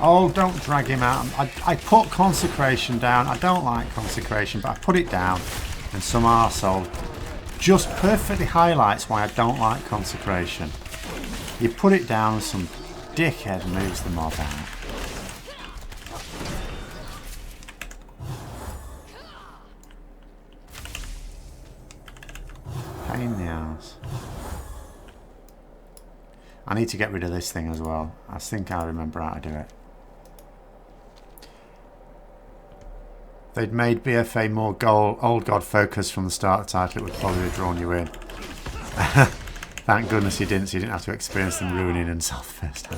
Oh, don't drag him out. I put consecration down. I don't like consecration, but I put it down. And some arsehole just perfectly highlights why I don't like consecration. You put it down and some dickhead moves the mob out. Pain in the ass. I need to get rid of this thing as well. I think I remember how to do it. They'd made BFA more old god focused from the start of the title, it would probably have drawn you in. Thank goodness he didn't, so you didn't have to experience them ruining himself first time.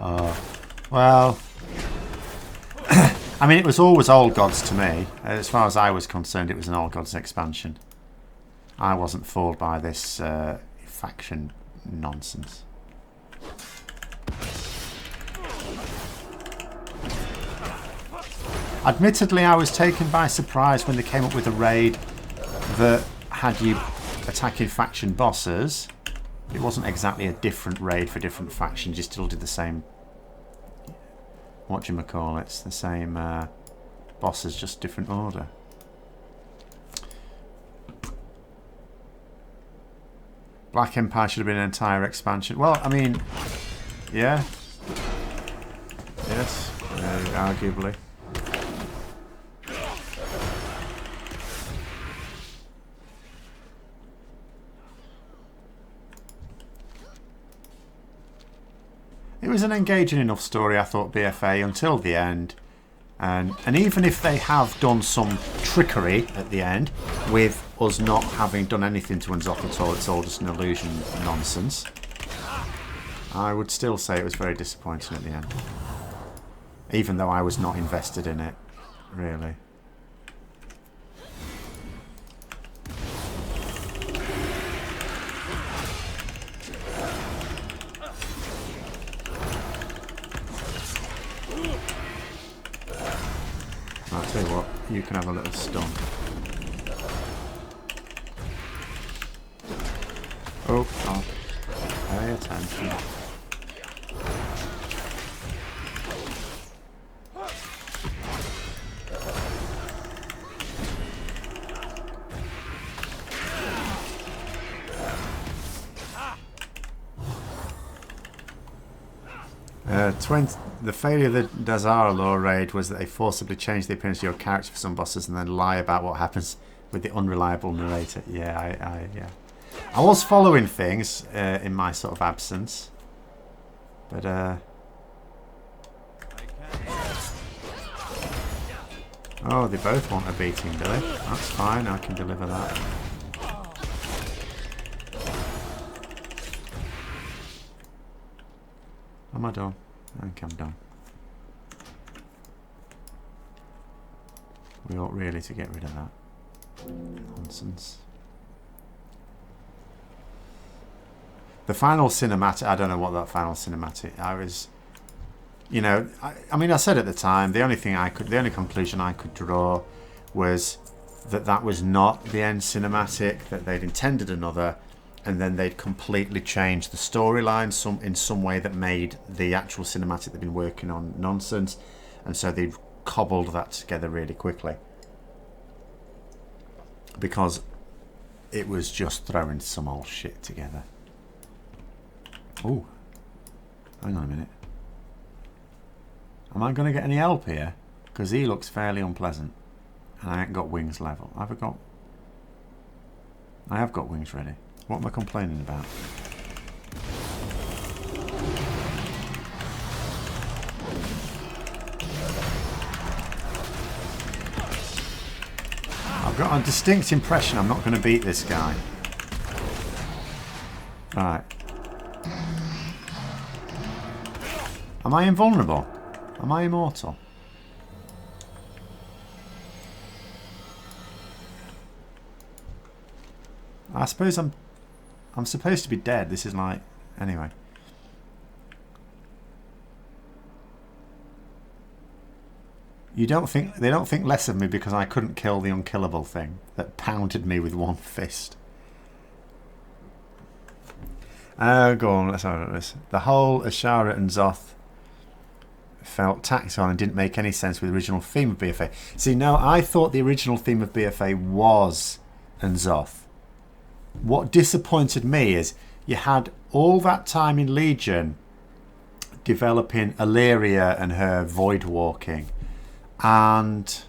Oh, well... I mean, it was always old gods to me. As far as I was concerned, it was an old gods expansion. I wasn't fooled by this faction nonsense. Admittedly, I was taken by surprise when they came up with a raid that had you attacking faction bosses. It wasn't exactly a different raid for different factions, you still did the same, whatchamacallit, the same bosses, just different order. Black Empire should have been an entire expansion. Well, I mean, yeah. Yes, arguably. It was an engaging enough story, I thought, BFA, until the end. And even if they have done some trickery at the end, with us not having done anything to Unzoth at all, it's all just an illusion nonsense, I would still say it was very disappointing at the end. Even though I was not invested in it, really. you can have a little stun. Oh, God. Pay attention. The failure of the Dazara lore raid was that they forcibly changed the appearance of your character for some bosses and then lie about what happens with the unreliable narrator. Yeah, I was following things in my sort of absence, but oh, they both want a beating, do they? That's fine, I can deliver that. Am I done? I think I'm done. We ought really to get rid of that nonsense. The final cinematic, I don't know what that final cinematic, I was, you know, I mean, I said at the time, the only conclusion I could draw was that that was not the end cinematic, that they'd intended another, and then they'd completely changed the storyline in some way that made the actual cinematic they've been working on nonsense, and so they'd cobbled that together really quickly because it was just throwing some old shit together. Oh, hang on a minute. Am I going to get any help here? Because he looks fairly unpleasant, and I ain't got wings level. I have got wings ready. What am I complaining about? I've got a distinct impression I'm not going to beat this guy. Right. Am I invulnerable? Am I immortal? I suppose I'm supposed to be dead. This is like... Anyway. They don't think less of me because I couldn't kill the unkillable thing that pounded me with one fist. Go on, let's have a look at this. The whole Ashara and Zoth felt tacked on and didn't make any sense with the original theme of BFA. See, no, I thought the original theme of BFA was N'Zoth. What disappointed me is you had all that time in Legion developing Illyria and her void walking, and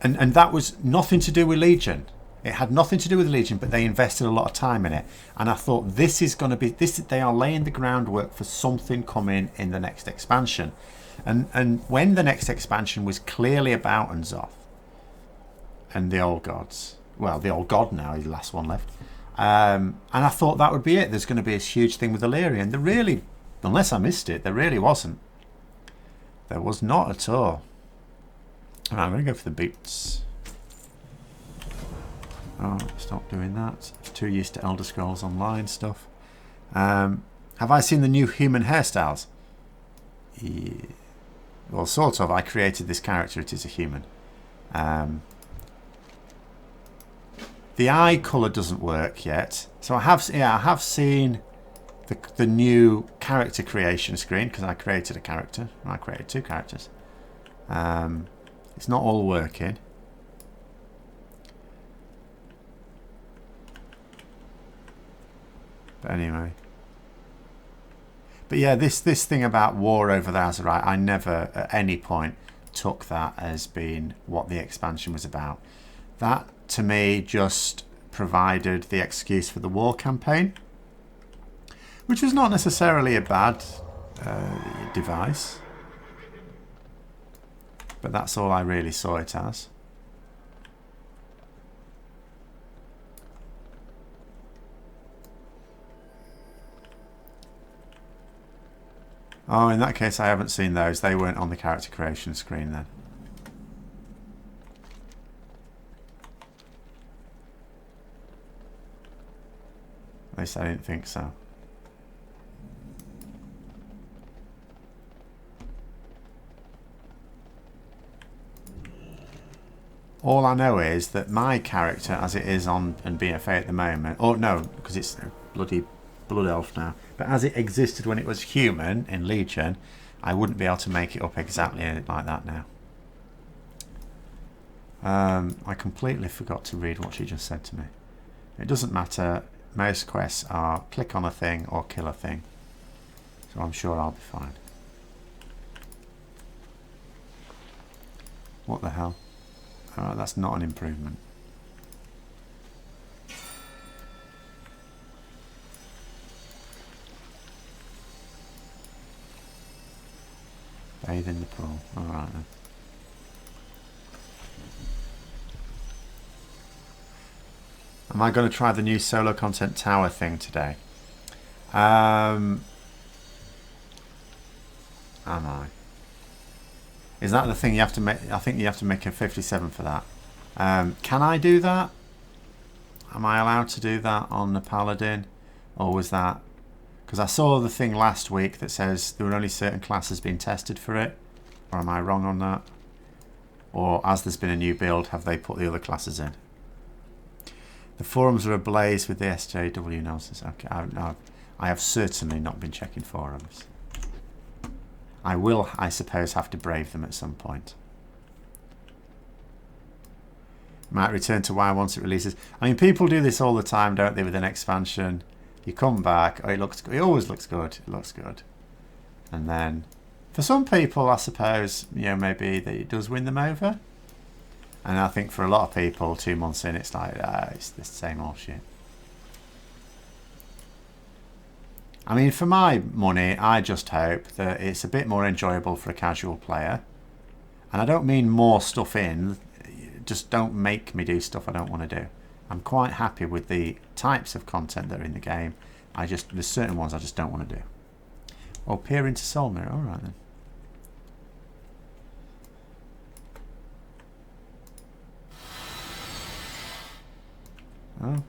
that was nothing to do with Legion. It had nothing to do with Legion, but they invested a lot of time in it, and I thought this is going to be this. They are laying the groundwork for something coming in the next expansion, and when the next expansion was clearly about N'Zoth and the old gods. Well, the old god now, he's the last one left. And I thought that would be it. There's going to be a huge thing with Illyria. And there really, unless I missed it, there really wasn't. There was not at all. All right, I'm going to go for the boots. Oh, stop doing that. I'm too used to Elder Scrolls Online stuff. Have I seen the new human hairstyles? Yeah. Well, sort of. I created this character. It is a human. The eye colour doesn't work yet, so I have seen the new character creation screen because I created a character. I created two characters. It's not all working. But anyway. But yeah, this thing about war over the Azerite, I never at any point took that as being what the expansion was about. That, to me, just provided the excuse for the war campaign, which was not necessarily a bad device, but that's all I really saw it as. Oh, in that case I haven't seen those. They weren't on the character creation screen then. At least I didn't think so. All I know is that my character, as it is on BFA at the moment, or no, because it's a bloody blood elf now, but as it existed when it was human in Legion, I wouldn't be able to make it up exactly like that now. I completely forgot to read what she just said to me. It doesn't matter. Most quests are click on a thing or kill a thing. So I'm sure I'll be fine. What the hell? Oh, that's not an improvement. Bathe in the pool. Alright then. Am I going to try the new solo content tower thing today? Am I? Is that the thing you have to make? I think you have to make a 57 for that. Can I do that? Am I allowed to do that on the Paladin? Or was that... Because I saw the thing last week that says there were only certain classes being tested for it. Or am I wrong on that? Or as there's been a new build, have they put the other classes in? The forums are ablaze with the SJW analysis. Okay, I have certainly not been checking forums. I will, I suppose, have to brave them at some point. Might return to WoW once it releases. I mean, people do this all the time, don't they, with an expansion? You come back, oh, it always looks good. It looks good. And then, for some people, I suppose, you know, maybe that it does win them over. And I think for a lot of people, 2 months in, it's like, it's the same old shit. I mean, for my money, I just hope that it's a bit more enjoyable for a casual player. And I don't mean more stuff in, just don't make me do stuff I don't want to do. I'm quite happy with the types of content that are in the game. There's certain ones I just don't want to do. Or peer into Soul Mirror, alright then. Oh.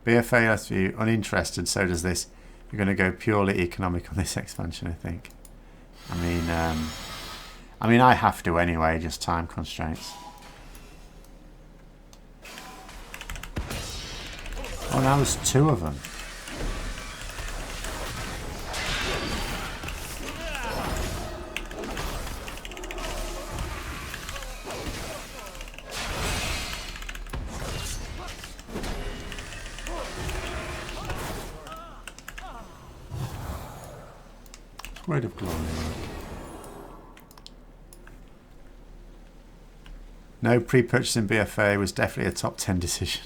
BFA lets you uninterested, so does this. You're going to go purely economic on this expansion, I think. I mean, I have to anyway, just time constraints. Oh, now there's 2 of them. Word of glory. No, pre-purchasing BFA was definitely a top 10 decision.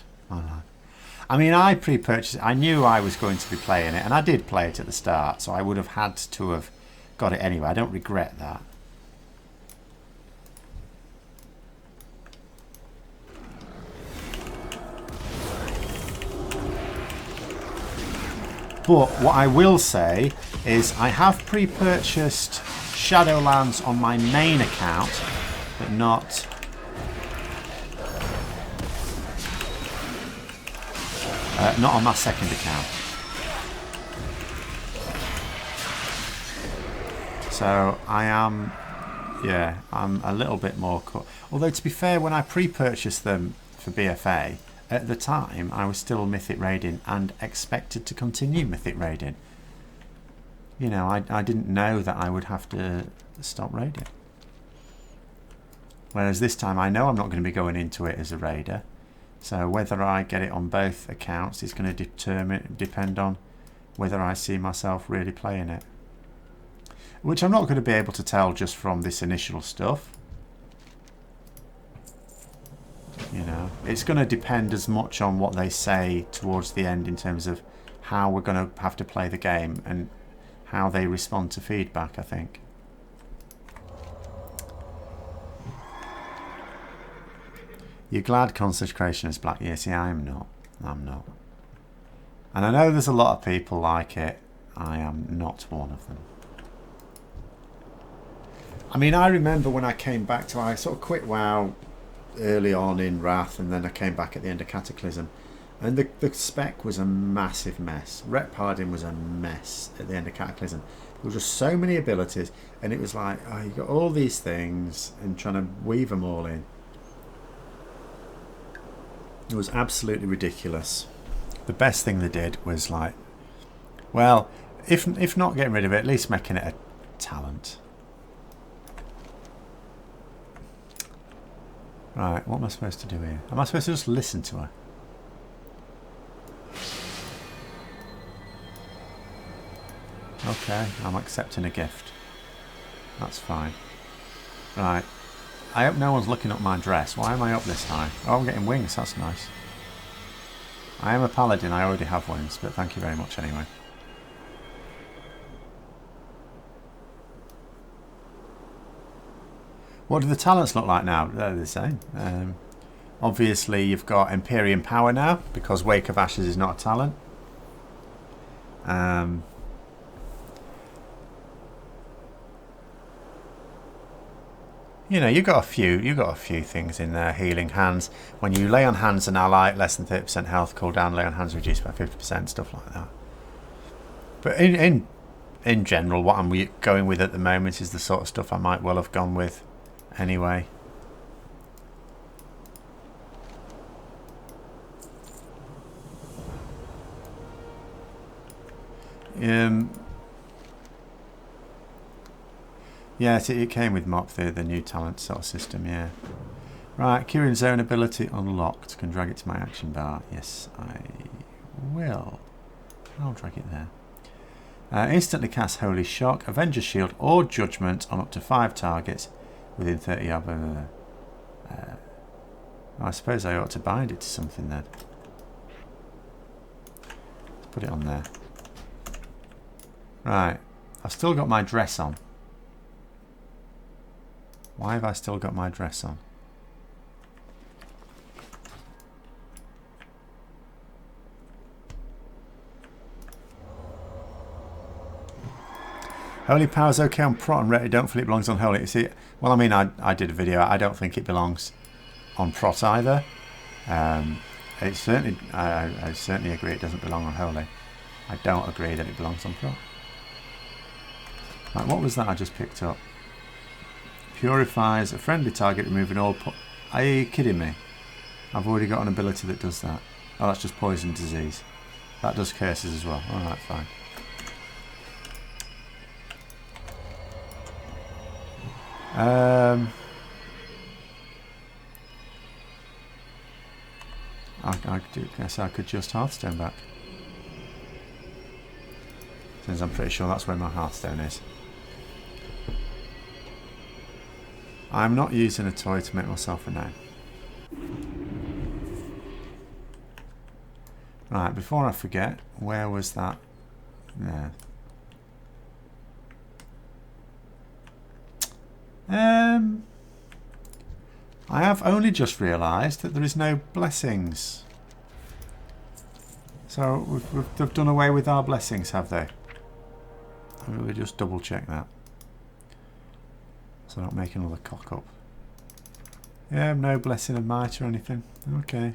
I mean, I pre-purchased it. I knew I was going to be playing it, and I did play it at the start, so I would have had to have got it anyway. I don't regret that. But what I will say is I have pre-purchased Shadowlands on my main account, but not... not on my second account. So I am, yeah, I'm a little bit more... Although to be fair, when I pre-purchased them for BFA, at the time I was still Mythic raiding and expected to continue Mythic raiding. You know, I didn't know that I would have to stop raiding. Whereas this time I know I'm not going to be going into it as a raider. So whether I get it on both accounts is going to depend on whether I see myself really playing it. Which I'm not going to be able to tell just from this initial stuff. You know, it's going to depend as much on what they say towards the end in terms of how we're going to have to play the game and how they respond to feedback, I think. You're glad consecration is black? Yes, yeah, I'm not. I'm not. And I know there's a lot of people like it. I am not one of them. I mean, I remember when I came back to... I sort of quit WoW early on in Wrath, and then I came back at the end of Cataclysm. And the spec was a massive mess. Ret Paladin was a mess at the end of Cataclysm. There were just so many abilities, and it was like, oh, you got all these things, and trying to weave them all in. It was absolutely ridiculous. The best thing they did was like, well, if not getting rid of it, at least making it a talent. Right, what am I supposed to do here? Am I supposed to just listen to her? Okay, I'm accepting a gift. That's fine. Right. I hope no one's looking up my dress. Why am I up this high? Oh, I'm getting wings. That's nice. I am a paladin. I already have wings, but thank you very much anyway. What do the talents look like now? They're the same. Obviously, you've got Empyrean Power now, because Wake of Ashes is not a talent. You know, you got a few things in there. Healing Hands. When you lay on hands an ally, less than 30% health cooldown. Lay on hands reduced by 50%. Stuff like that. But in general, what I'm going with at the moment is the sort of stuff I might well have gone with anyway. Yeah, it came with MOP, the new talent sort of system, yeah. Right, Kieran's own ability unlocked. Can drag it to my action bar. Yes, I will. I'll drag it there. Instantly cast Holy Shock, Avenger Shield or Judgment on up to 5 targets within 30 yards. I suppose I ought to bind it to something then. Let's put it on there. Right, I've still got my dress on. Why have I still got my dress on? Holy Power's okay on Prot and Ret. I don't feel it belongs on Holy. You see, well, I mean, I did a video. I don't think it belongs on Prot either. It certainly, I certainly agree it doesn't belong on Holy. I don't agree that it belongs on Prot. Right, what was that I just picked up? Purifies a friendly target, removing all... Are you kidding me? I've already got an ability that does that. Oh, that's just poison disease. That does curses as well. Alright, fine. I guess I could just Hearthstone back. Since I'm pretty sure that's where my Hearthstone is. I'm not using a toy to make myself a name. Right, before I forget, where was that? There. I have only just realised that there is no blessings. So they've done away with our blessings, have they? I will just double check that. So I don't make another cock up. Yeah, no blessing of might or anything. Okay.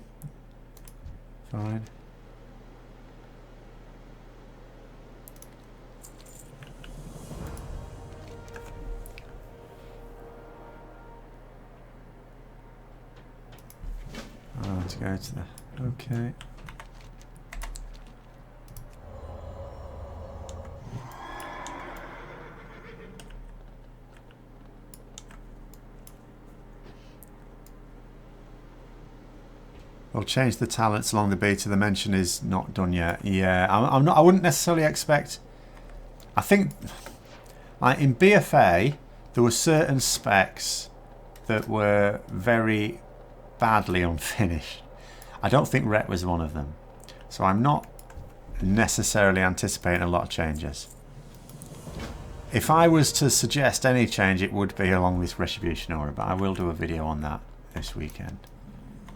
Fine. To go to the... Okay. I'll change the talents along the beta. The mention is not done yet. Yeah, I'm not. I wouldn't necessarily expect. I think, like in BFA, there were certain specs that were very badly unfinished. I don't think Ret was one of them, so I'm not necessarily anticipating a lot of changes. If I was to suggest any change, it would be along this Retribution aura, but I will do a video on that this weekend.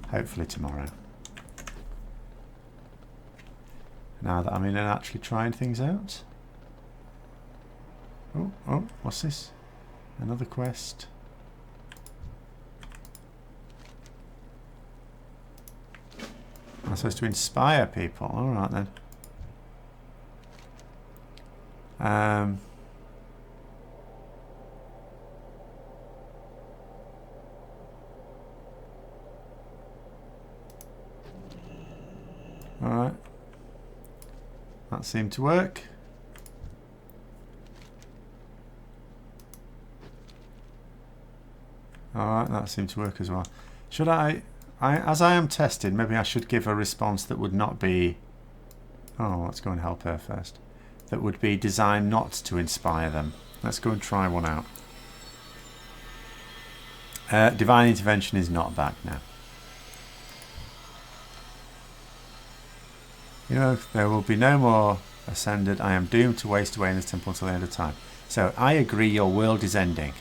Hopefully tomorrow. Now that I'm in and actually trying things out. Oh, what's this? Another quest. I'm supposed to inspire people. Alright then. Alright. That seemed to work. Alright, that seemed to work as well. Should as I am tested, maybe I should give a response that would not be... Oh, let's go and help her first. That would be designed not to inspire them. Let's go and try one out. Divine Intervention is not back now. You know, there will be no more ascended. I am doomed to waste away in this temple until the end of time. So, I agree your world is ending.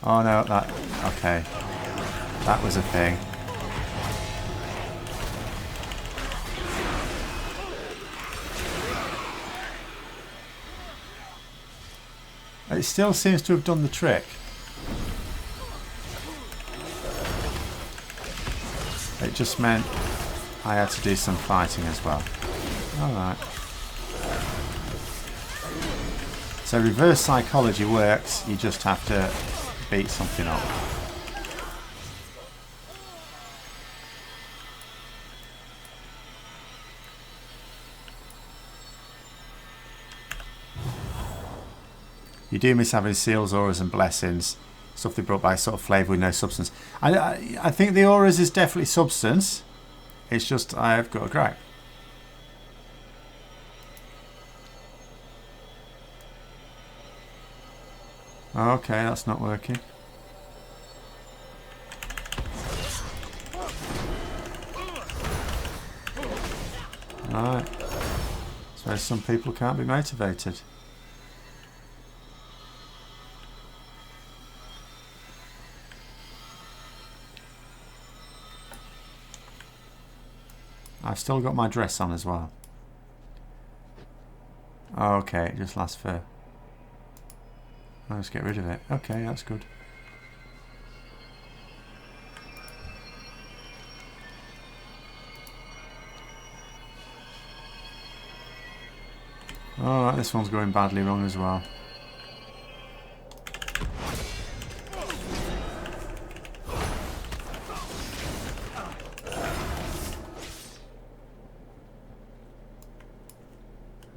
Oh no, that... Okay. That was a thing. It still seems to have done the trick. It just meant I had to do some fighting as well. Alright. So reverse psychology works, you just have to beat something up. You do miss having seals, auras and blessings. Stuff they brought by sort of flavour with no substance. I think the auras is definitely substance. It's just I've got a gripe. Okay, that's not working. Right. So some people can't be motivated. I've still got my dress on as well. Okay, it just lasts for... Let's get rid of it. Okay, that's good. Alright, this one's going badly wrong as well.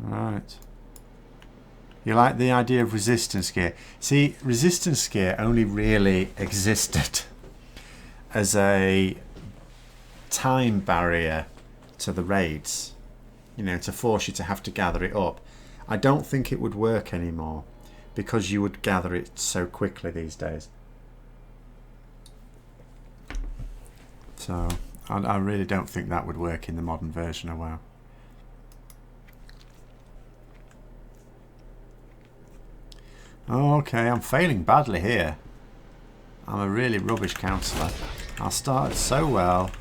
Right. You like the idea of resistance gear? See, resistance gear only really existed as a time barrier to the raids. You know, to force you to have to gather it up. I don't think it would work anymore because you would gather it so quickly these days. So, I really don't think that would work in the modern version of WoW. Okay, I'm failing badly here. I'm a really rubbish counsellor. I started so well,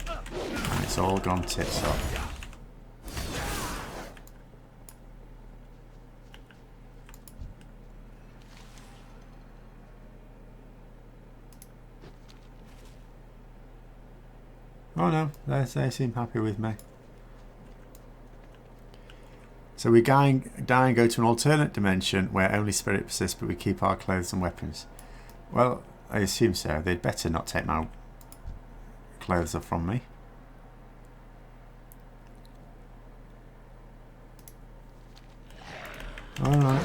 and it's all gone tits up. Oh no, they seem happy with me. So we die and go to an alternate dimension where only spirit persists, but we keep our clothes and weapons. Well, I assume so. They'd better not take my clothes off from me. Alright.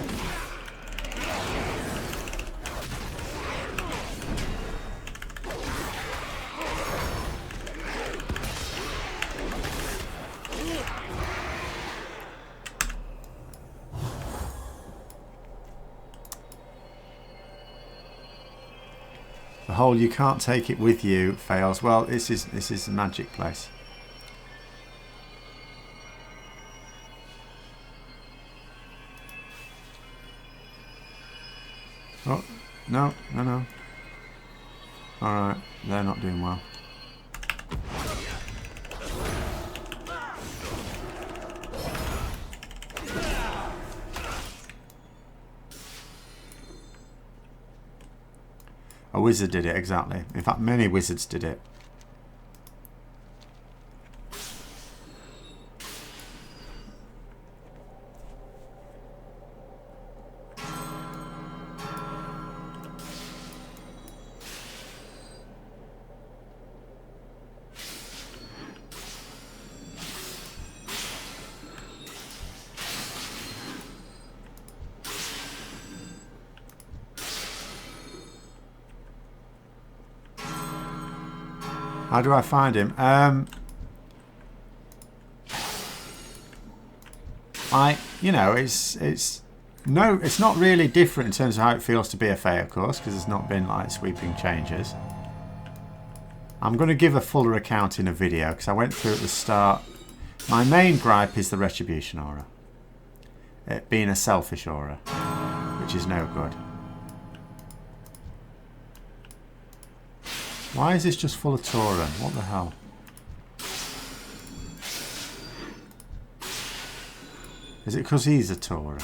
The whole you can't take it with you fails. Well, this is a magic place. Oh, no. Alright, they're not doing well. A wizard did it, exactly. In fact, many wizards did it. How do I find him? You know, it's not really different in terms of how it feels to be a Fae, of course, because there's not been like sweeping changes. I'm going to give a fuller account in a video because I went through at the start. My main gripe is the Retribution aura. It being a selfish aura, which is no good. Why is this just full of Tauren? What the hell? Is it because he's a Tauren?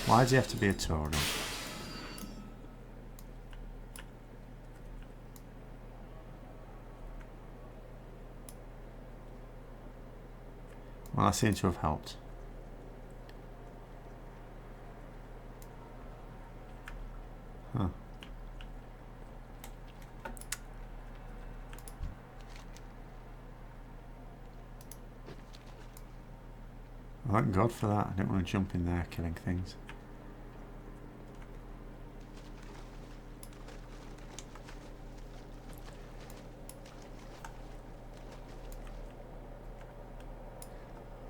Why does he have to be a Tauren? Well, I seem to have helped. Huh. Thank God for that. I didn't want to jump in there killing things.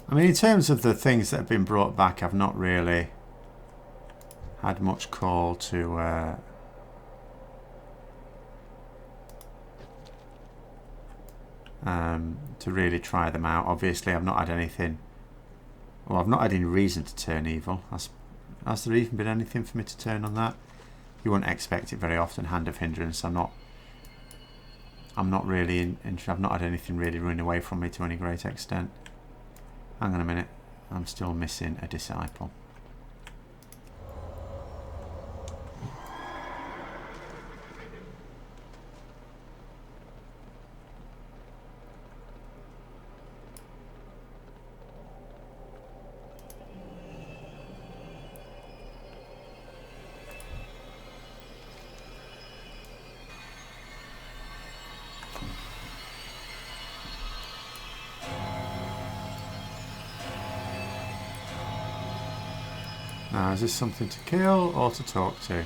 I mean, in terms of the things that have been brought back, I've not really had much call to really try them out. Obviously, I've not had anything. Well, I've not had any reason to turn evil. Has there even been anything for me to turn on that? You wouldn't expect it very often. Hand of Hindrance. I'm not really I've not had anything really run away from me to any great extent. Hang on a minute. I'm still missing a disciple. Now, is this something to kill or to talk to?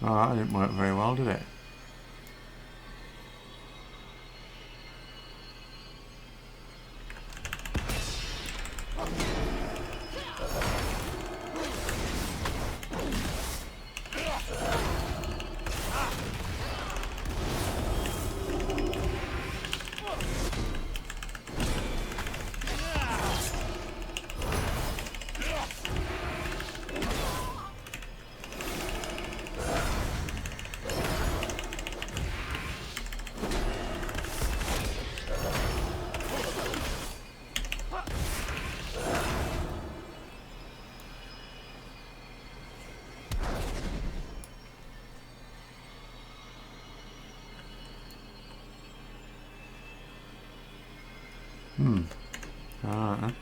Oh, that didn't work very well, did it? Alright.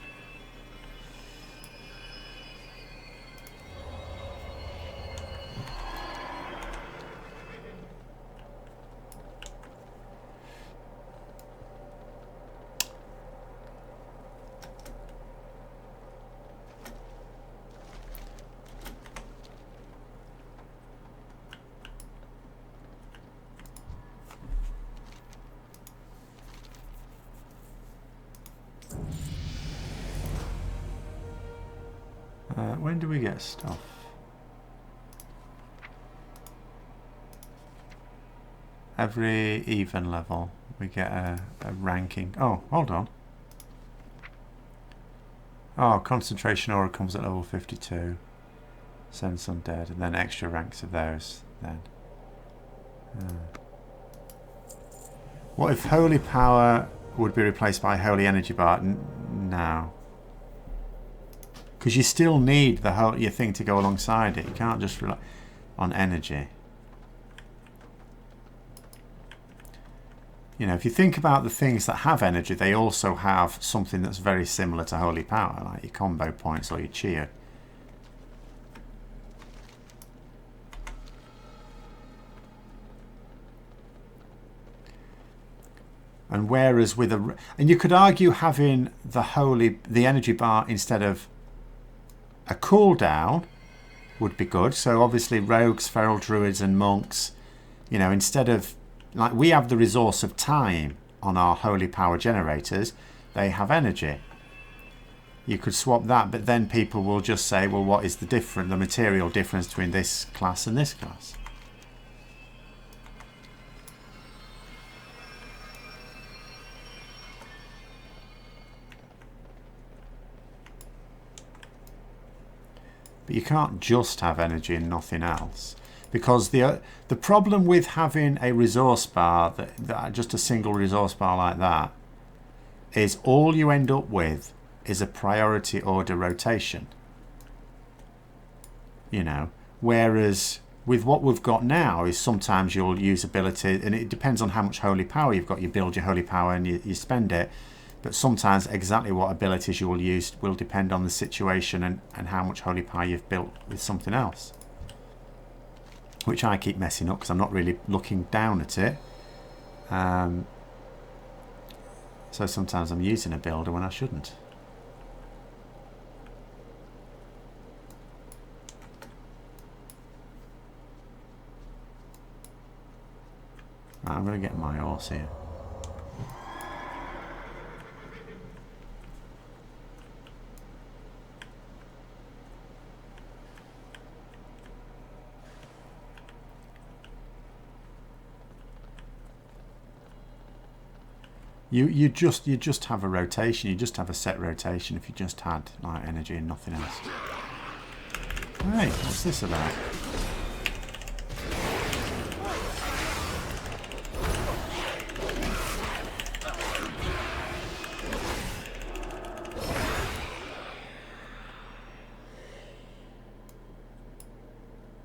When do we get stuff? Every even level we get a ranking. Oh, hold on. Oh, concentration aura comes at level 52. Sense undead, and then extra ranks of those then. What if holy power would be replaced by holy energy bar? No. Because you still need your thing to go alongside it. You can't just rely on energy. You know, if you think about the things that have energy, they also have something that's very similar to holy power, like your combo points or your cheer. And whereas with and you could argue having the energy bar instead of a cooldown would be good. So obviously rogues, feral druids and monks, you know, instead of, like, we have the resource of time on our holy power generators, they have energy. You could swap that, but then people will just say, well, what is the material difference between this class and this class? But you can't just have energy and nothing else, because the problem with having a resource bar, that just a single resource bar like that, is all you end up with is a priority order rotation. You know, whereas with what we've got now is sometimes you'll use ability, and it depends on how much holy power you've got. You build your holy power and you spend it. But sometimes exactly what abilities you will use will depend on the situation and how much holy power you've built with something else. Which I keep messing up because I'm not really looking down at it. So sometimes I'm using a builder when I shouldn't. Right, I'm going to get my horse here. You just have a rotation. You just have a set rotation if you just had like energy and nothing else. Hey, what's this about?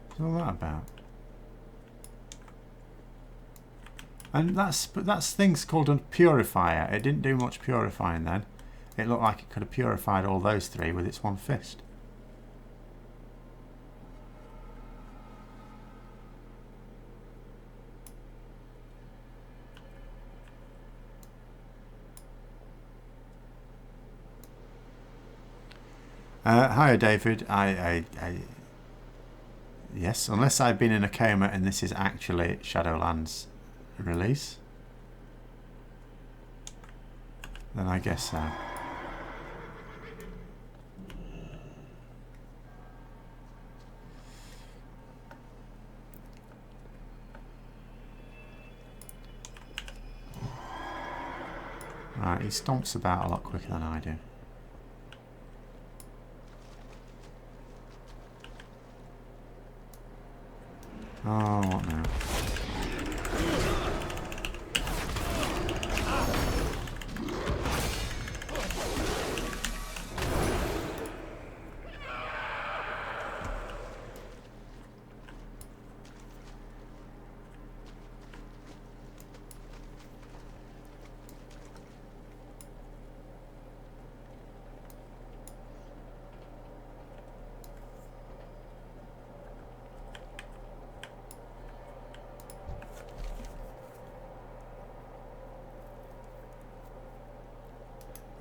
What's all that about? And that's things called a purifier. It didn't do much purifying then. It looked like it could have purified all those three with its one fist. Hiya, David. Yes, unless I've been in a coma and this is actually Shadowlands release, then I guess so. Right, he stomps about a lot quicker than I do. Oh, what now?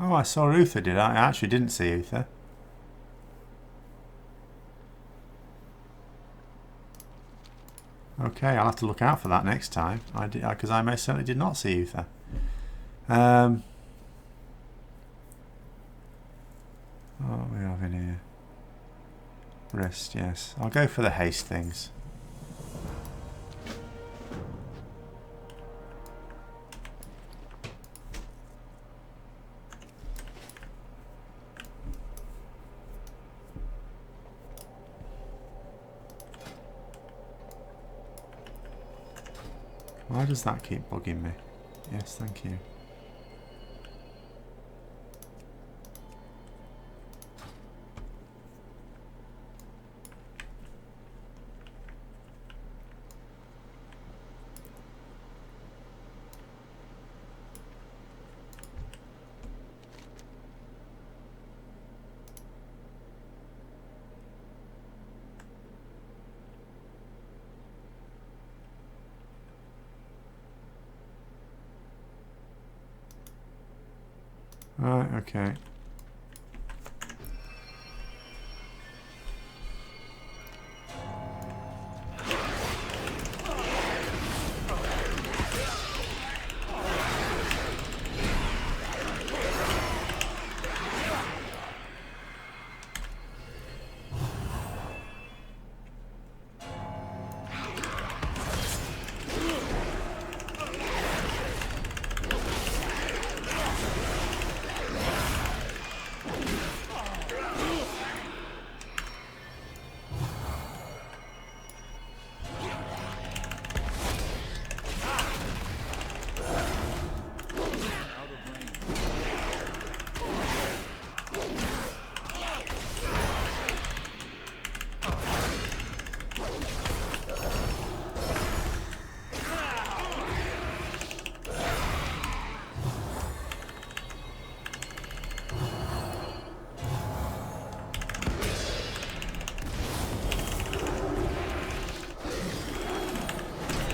Oh, I saw Uther, did I? I actually didn't see Uther. Okay, I'll have to look out for that next time. Because I most certainly did not see Uther. What we have in here? Rest, yes. I'll go for the haste things. Why does that keep bugging me? Yes, thank you. Right, okay.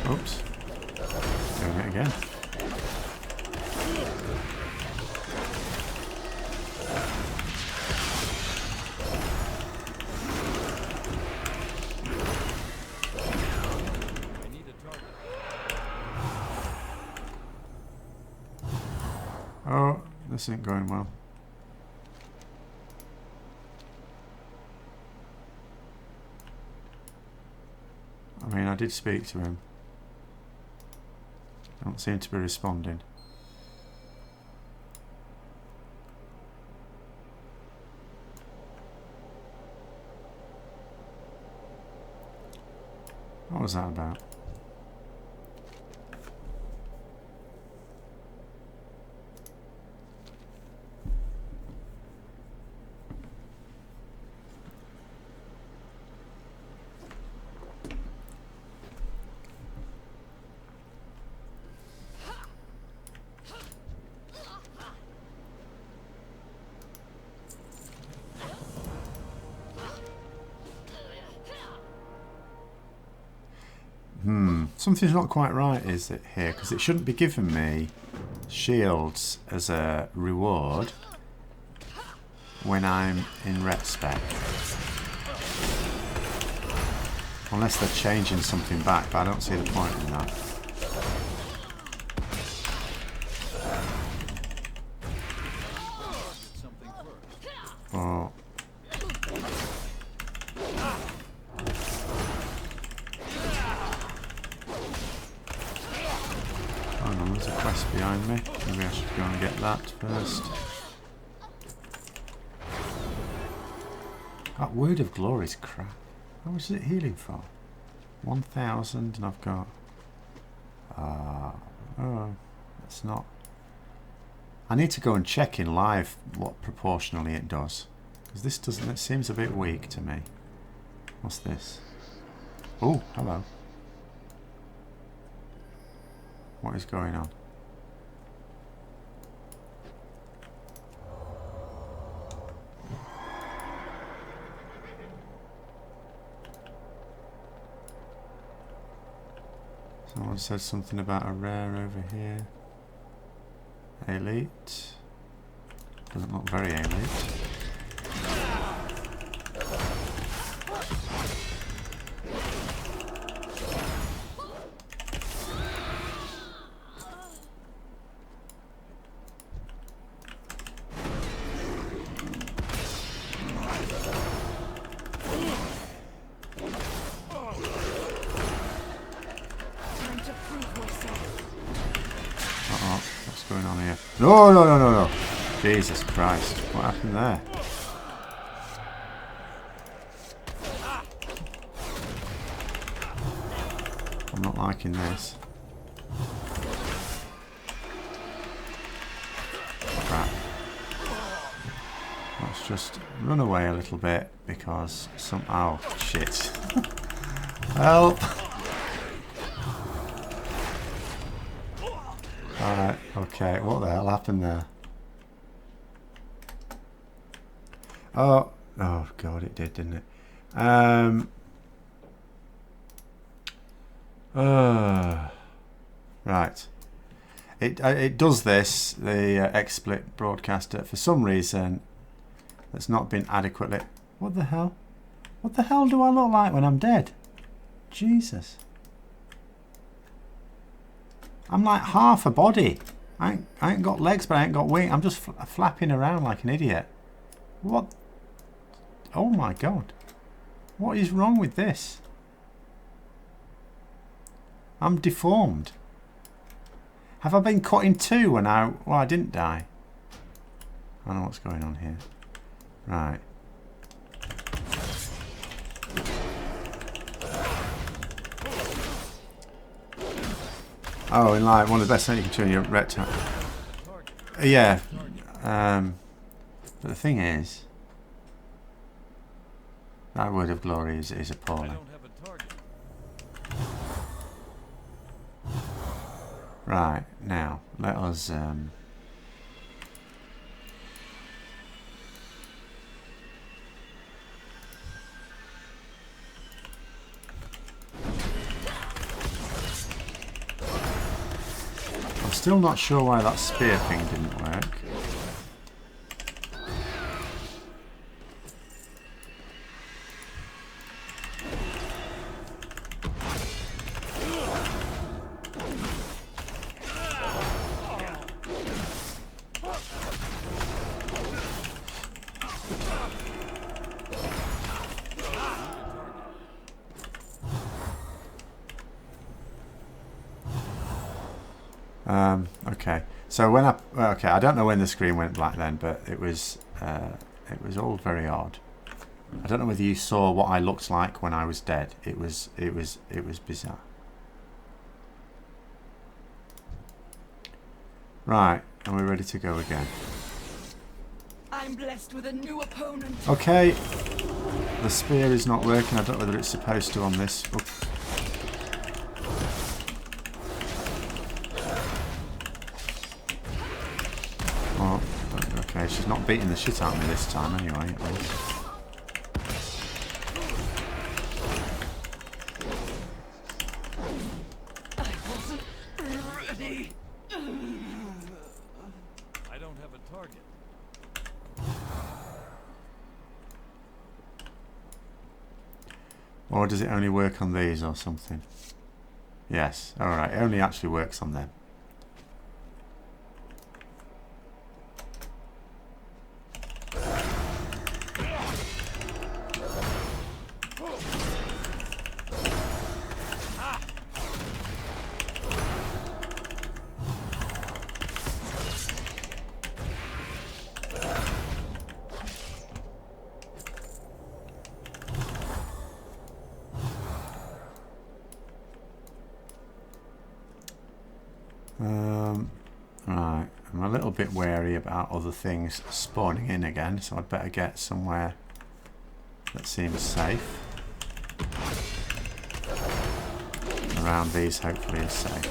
Oops. Doing it again. I need a target. Oh, this ain't going well. I mean, I did speak to him. Don't seem to be responding. What was that about? Something's not quite right, is it, here? Because it shouldn't be giving me shields as a reward when I'm in ret spec. Unless they're changing something back, but I don't see the point in that. Oh. Hang on, there's a quest behind me. Maybe I should go and get that first. That Word of Glory's crap. How much is it healing for? 1,000, and I've got... oh, that's not... I need to go and check in live what proportionally it does. Because this doesn't... It seems a bit weak to me. What's this? Oh, hello. What is going on? Someone said something about a rare over here. Elite. Doesn't look very elite. No, no, no, no, no. Jesus Christ. What happened there? I'm not liking this. Crap. Let's just run away a little bit because some... Oh, shit. Help! Alright, okay, what the hell happened there? Oh god, it did, didn't it? Right. It does this, the XSplit broadcaster, for some reason that's not been adequately... What the hell? What the hell do I look like when I'm dead? Jesus. I'm like half a body. I ain't got legs, but I ain't got wings. I'm just flapping around like an idiot. What? Oh my god. What is wrong with this? I'm deformed. Have I been cut in two when I... Well, I didn't die. I don't know what's going on here. Right. Oh, and like one of the best things you can do in your rectangle. Yeah. But the thing is, that word of glory is appalling. Right, now, let us... I'm still not sure why that spear thing didn't work. Okay, so when I don't know when the screen went black then, but it was all very odd. I don't know whether you saw what I looked like when I was dead. It was bizarre. Right, and we're ready to go again. I'm blessed with a new opponent. Okay, the spear is not working. I don't know whether it's supposed to on this. Oops. Oh, okay, she's not beating the shit out of me this time anyway, at least. I wasn't ready. I don't have a target. Or does it only work on these or something? Yes, alright, it only actually works on them. Right, I'm a little bit wary about other things spawning in again, so I'd better get somewhere that seems safe. Around these hopefully is safe.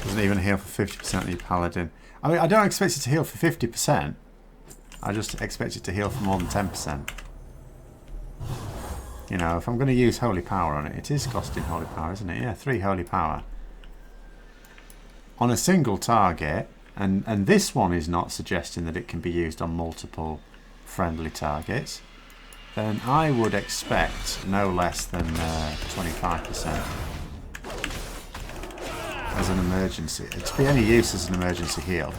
Doesn't even heal for 50% of your paladin. I mean, I don't expect it to heal for 50%. I just expect it to heal for more than 10%. You know, if I'm going to use holy power on it, it is costing holy power, isn't it? Yeah, 3 holy power. On a single target, and this one is not suggesting that it can be used on multiple friendly targets, then I would expect no less than 25% as an emergency. To be any use as an emergency heal.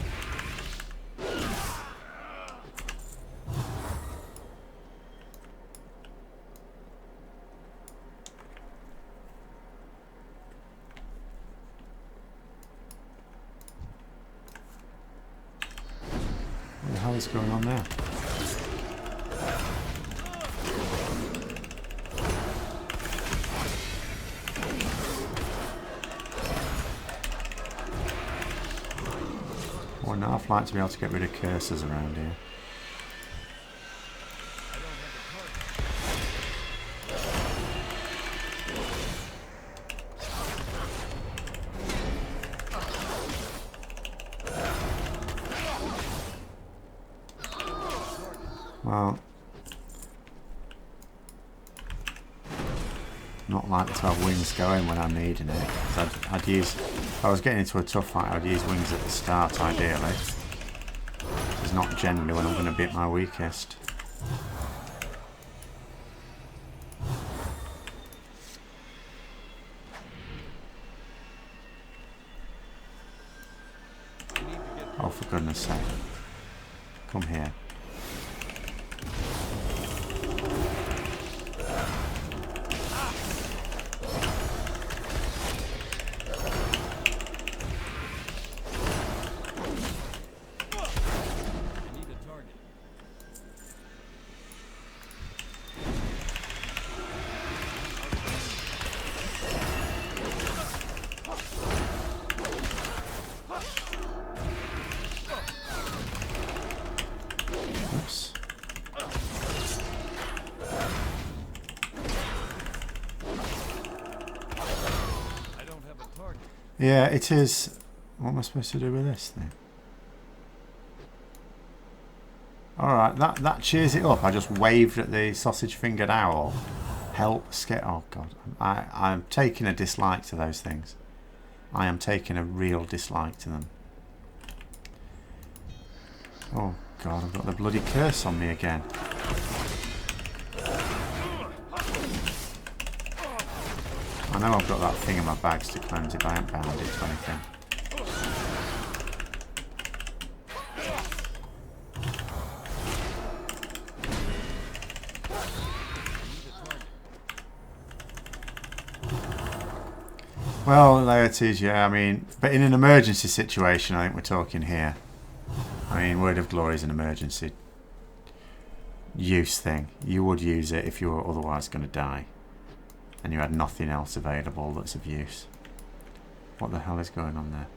What the hell is going on there? I would half like to be able to get rid of cursors around here. Well, not likely to have wings going when I'm needing it. 'Cause I'd use, if I was getting into a tough fight, I'd use wings at the start ideally. It's not generally when I'm going to be at my weakest. Oh, for goodness sake. Come here. Yeah, it is. What am I supposed to do with this thing? Alright, that cheers it up. I just waved at the sausage-fingered owl. Help, scare. Oh, God. I'm taking a dislike to those things. I am taking a real dislike to them. Oh, God, I've got the bloody curse on me again. I know I've got that thing in my bags to cleanse if I haven't bound it to anything. Well, there it is, yeah, I mean, but in an emergency situation, I think we're talking here. I mean, Word of Glory is an emergency use thing. You would use it if you were otherwise going to die. And you had nothing else available that's of use. What the hell is going on there?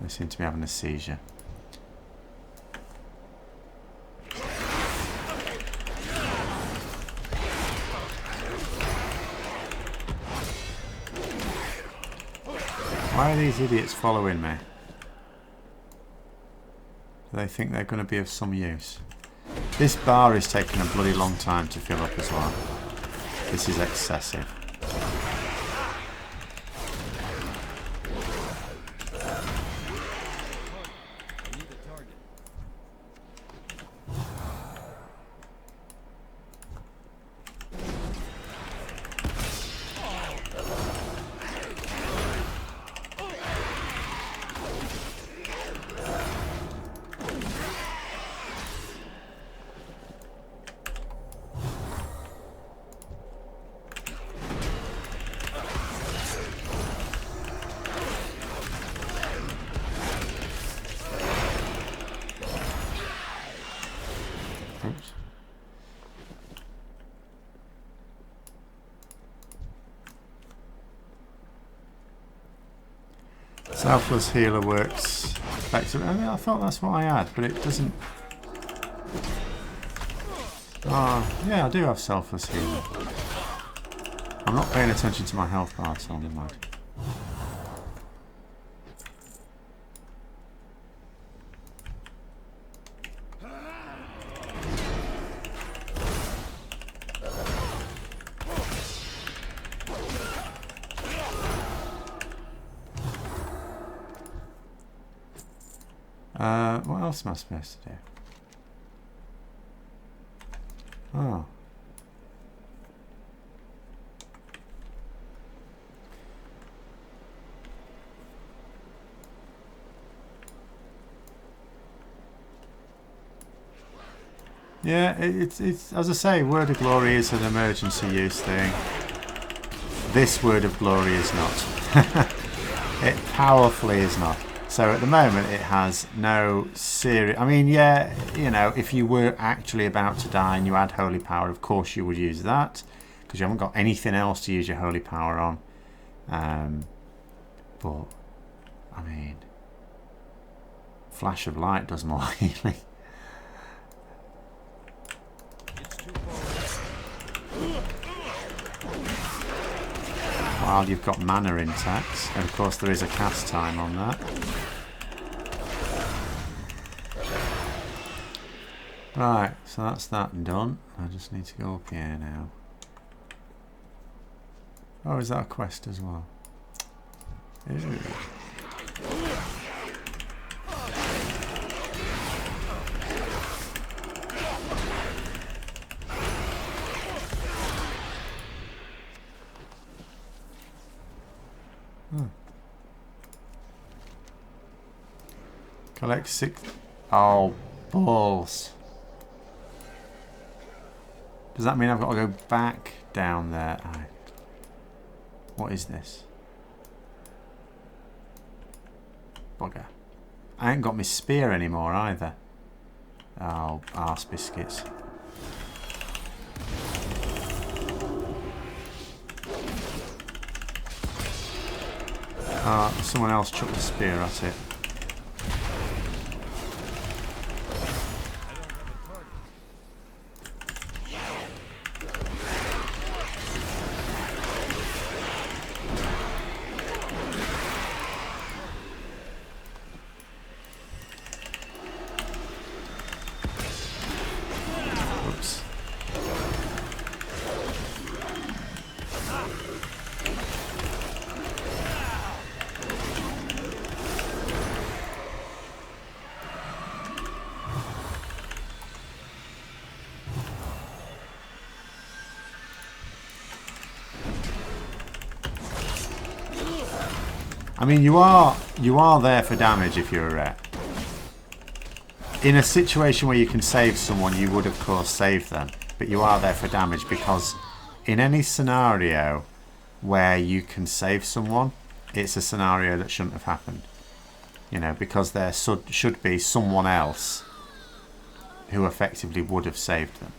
They seem to be having a seizure. Why are these idiots following me? Do they think they're going to be of some use? This bar is taking a bloody long time to fill up as well. This is excessive. Selfless healer works effectively. I mean, I thought that's what I had, but it doesn't. Ah, yeah, I do have selfless healer. I'm not paying attention to my health bar, so never mind. What else am I supposed to do? Oh. Yeah, it's as I say, Word of Glory is an emergency use thing. This Word of Glory is not. It powerfully is not. So at the moment it has no serious... I mean, yeah, you know, if you were actually about to die and you had Holy Power, of course you would use that. Because you haven't got anything else to use your Holy Power on. But, I mean... Flash of Light does more healing. While you've got mana intact, and of course there is a cast time on that. Right, so that's that done. I just need to go up here now. Oh, is that a quest as well? Ew. Collect 6. Oh, balls. Does that mean I've got to go back down there? What is this? Bugger. I ain't got my spear anymore either. Oh, arse biscuits. Someone else chucked the spear at it. I mean, you are there for damage if you're a ret. In a situation where you can save someone, you would of course save them, but you are there for damage because in any scenario where you can save someone, it's a scenario that shouldn't have happened. You know, because there should be someone else who effectively would have saved them.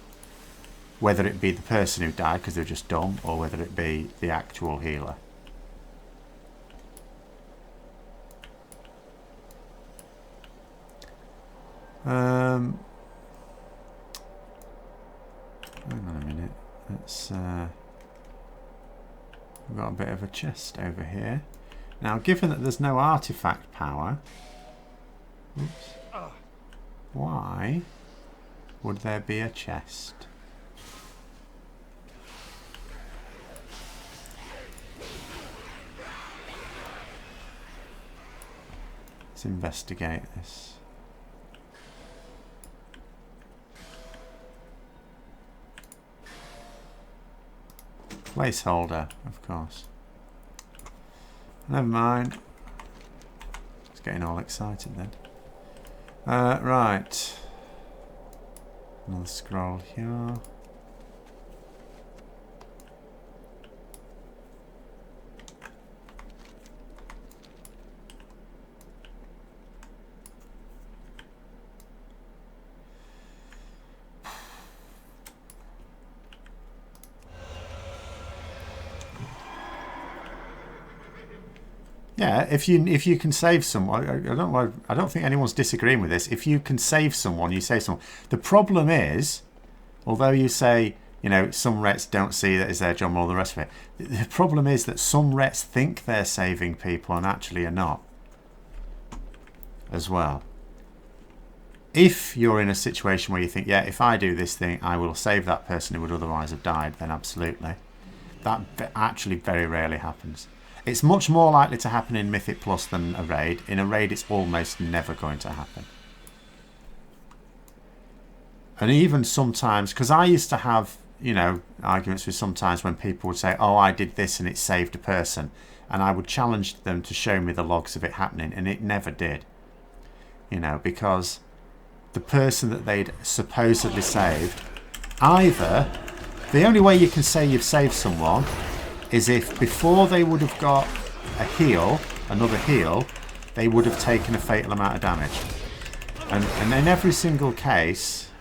Whether it be the person who died because they're just dumb, or whether it be the actual healer. Hang on a minute. Let's we've got a bit of a chest over here. Now, given that there's no artifact power, oops, why would there be a chest? Let's investigate this. Placeholder, of course. Never mind. It's getting all excited then. Right. Another scroll here. Yeah, if you can save someone, I don't think anyone's disagreeing with this. If you can save someone, you save someone. The problem is, although you say, you know, some rets don't see that as their job and all the rest of it, the problem is that some rets think they're saving people and actually are not as well. If you're in a situation where you think, yeah, if I do this thing, I will save that person who would otherwise have died, then absolutely. That actually very rarely happens. It's much more likely to happen in Mythic Plus than a raid. In a raid, it's almost never going to happen. And even sometimes, because I used to have, you know, arguments with sometimes when people would say, oh, I did this and it saved a person. And I would challenge them to show me the logs of it happening. And it never did. You know, because the person that they'd supposedly saved, either, the only way you can say you've saved someone is if before they would have got a heal, another heal, they would have taken a fatal amount of damage. And in every single case,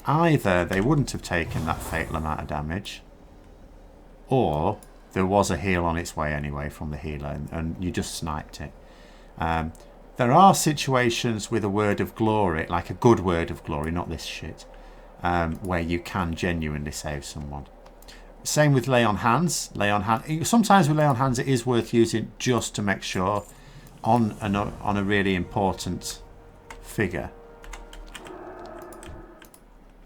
either they wouldn't have taken that fatal amount of damage, or there was a heal on its way anyway from the healer, and you just sniped it. There are situations with a word of glory, like a good word of glory, not this shit, where you can genuinely save someone. Same with lay on hands. Sometimes with lay on hands, it is worth using just to make sure on a really important figure.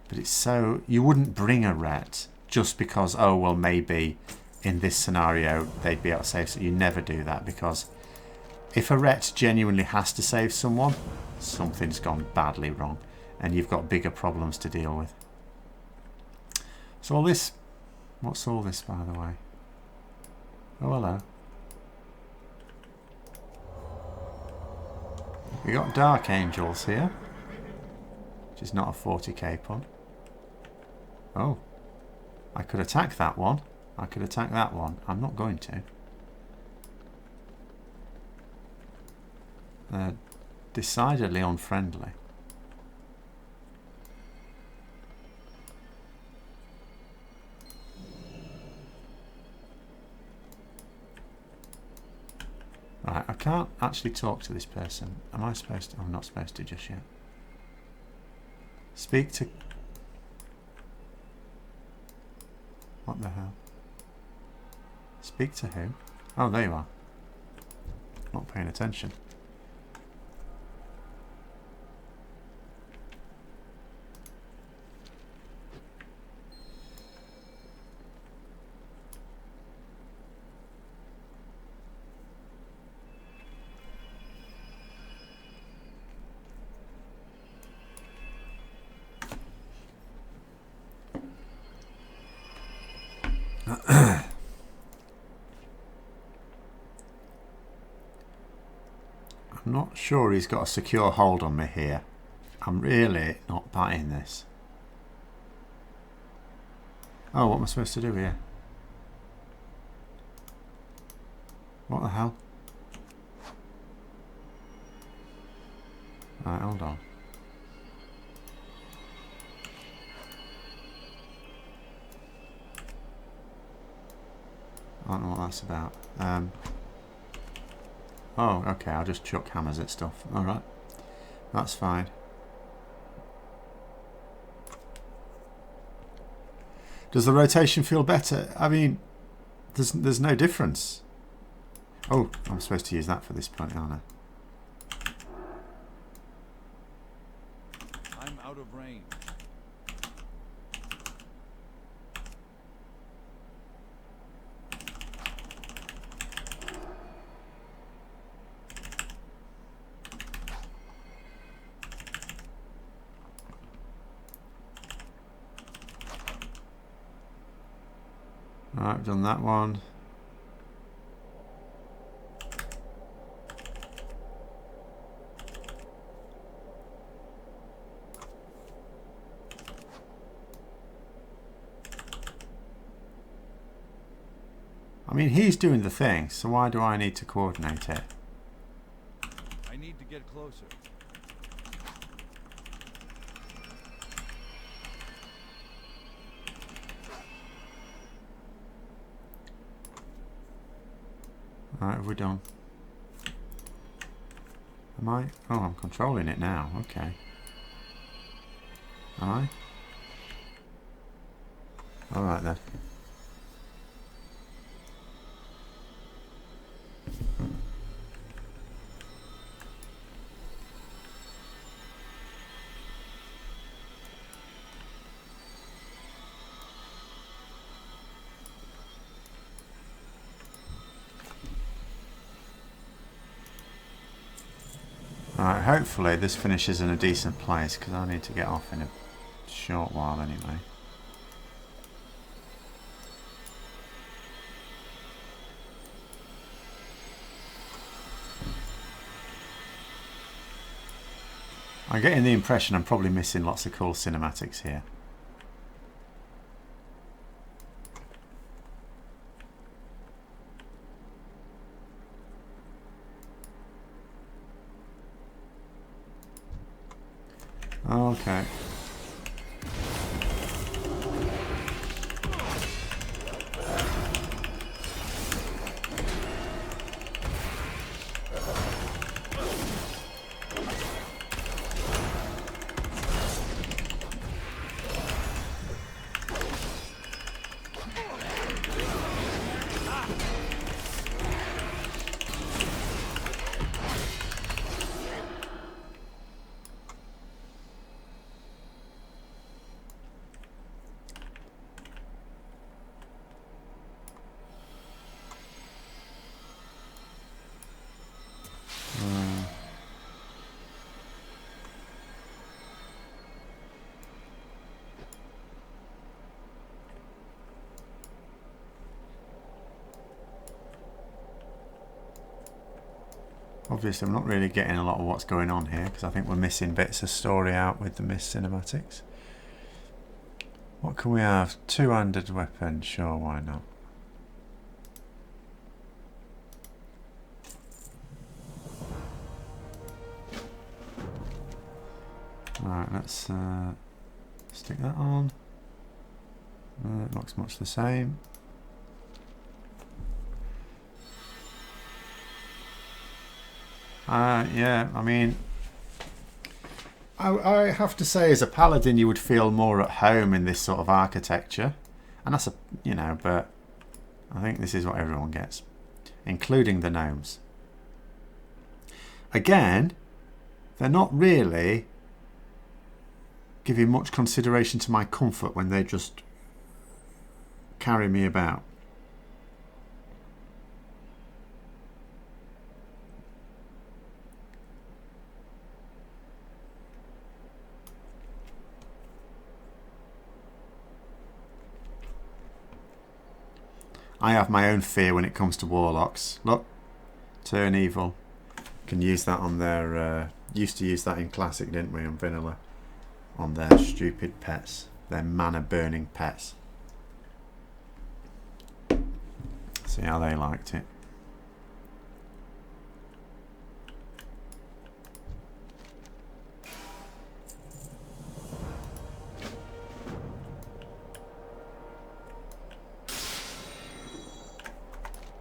But it's so, you wouldn't bring a ret just because, oh well, maybe in this scenario they'd be able to save. So you never do that, because if a ret genuinely has to save someone, something's gone badly wrong and you've got bigger problems to deal with. So all this, what's all this, by the way? Oh, hello. We got Dark Angels here, which is not a 40k pun. Oh, I could attack that one. I could attack that one. I'm not going to. Decidedly unfriendly. Right, I can't actually talk to this person. Am I supposed to? I'm not supposed to just yet. Speak to... What the hell? Speak to who? Oh, there you are. Not paying attention. I'm not sure he's got a secure hold on me here. I'm really not buying this. Oh, what am I supposed to do here? What the hell? Right, hold on. I don't know what that's about. Oh, okay, I'll just chuck hammers at stuff. Alright, that's fine. Does the rotation feel better? I mean, there's no difference. Oh, I'm supposed to use that for this point, aren't I? I'm out of range. Alright, I've done that one. I mean, he's doing the thing, so why do I need to coordinate it? I need to get closer. Alright, have we done? Am I? Oh, I'm controlling it now. Okay. Am I? Alright then. Alright, hopefully this finishes in a decent place, because I need to get off in a short while anyway. I'm getting the impression I'm probably missing lots of cool cinematics here. Okay. obviously I'm not really getting a lot of what's going on here because I think we're missing bits of story out with the Mist cinematics. What can we have? Two-handed weapon, sure, why not? Alright, let's stick that on. It looks much the same. Yeah, I mean, I have to say, as a paladin, you would feel more at home in this sort of architecture, and that's but I think this is what everyone gets, including the gnomes. Again, they're not really giving much consideration to my comfort when they just carry me about. I have my own fear when it comes to warlocks. Look, turn evil. Can use that on their. Used to use that in classic, didn't we, on vanilla? On their stupid pets, their mana burning pets. See how they liked it.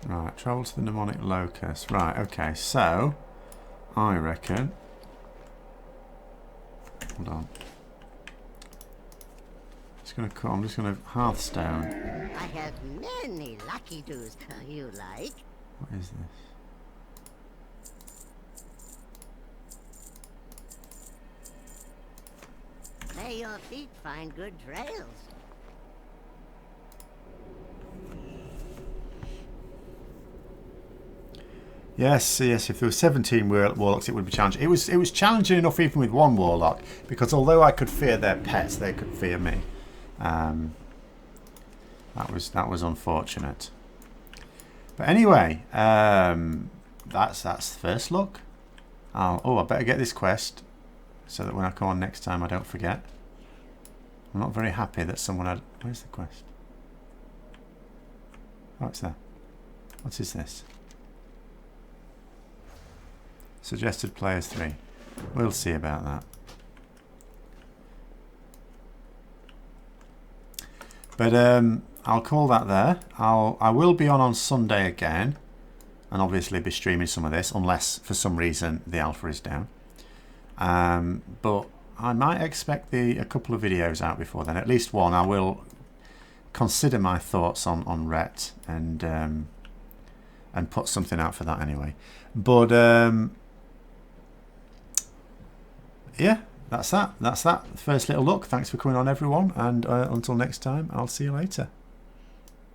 Right, travel to the mnemonic locus. Right, okay, so I reckon. Hold on. I'm just gonna Hearthstone. I have many lucky doos. You like? What is this? May your feet find good trails. Yes, yes. If there were 17 warlocks, it would be challenging. It was challenging enough even with one warlock, because although I could fear their pets, they could fear me. That was unfortunate. But anyway, that's the first look. I better get this quest so that when I come on next time, I don't forget. I'm not very happy that someone had. Where's the quest? Oh, it's there. What is this? Suggested players 3. We'll see about that. But I'll call that there. I will be on Sunday again, and obviously be streaming some of this, unless for some reason the alpha is down. But I might expect a couple of videos out before then, at least one. I will consider my thoughts on Ret and put something out for that anyway. But yeah, that's that. First little look. Thanks for coming on, everyone, and until next time, I'll see you later.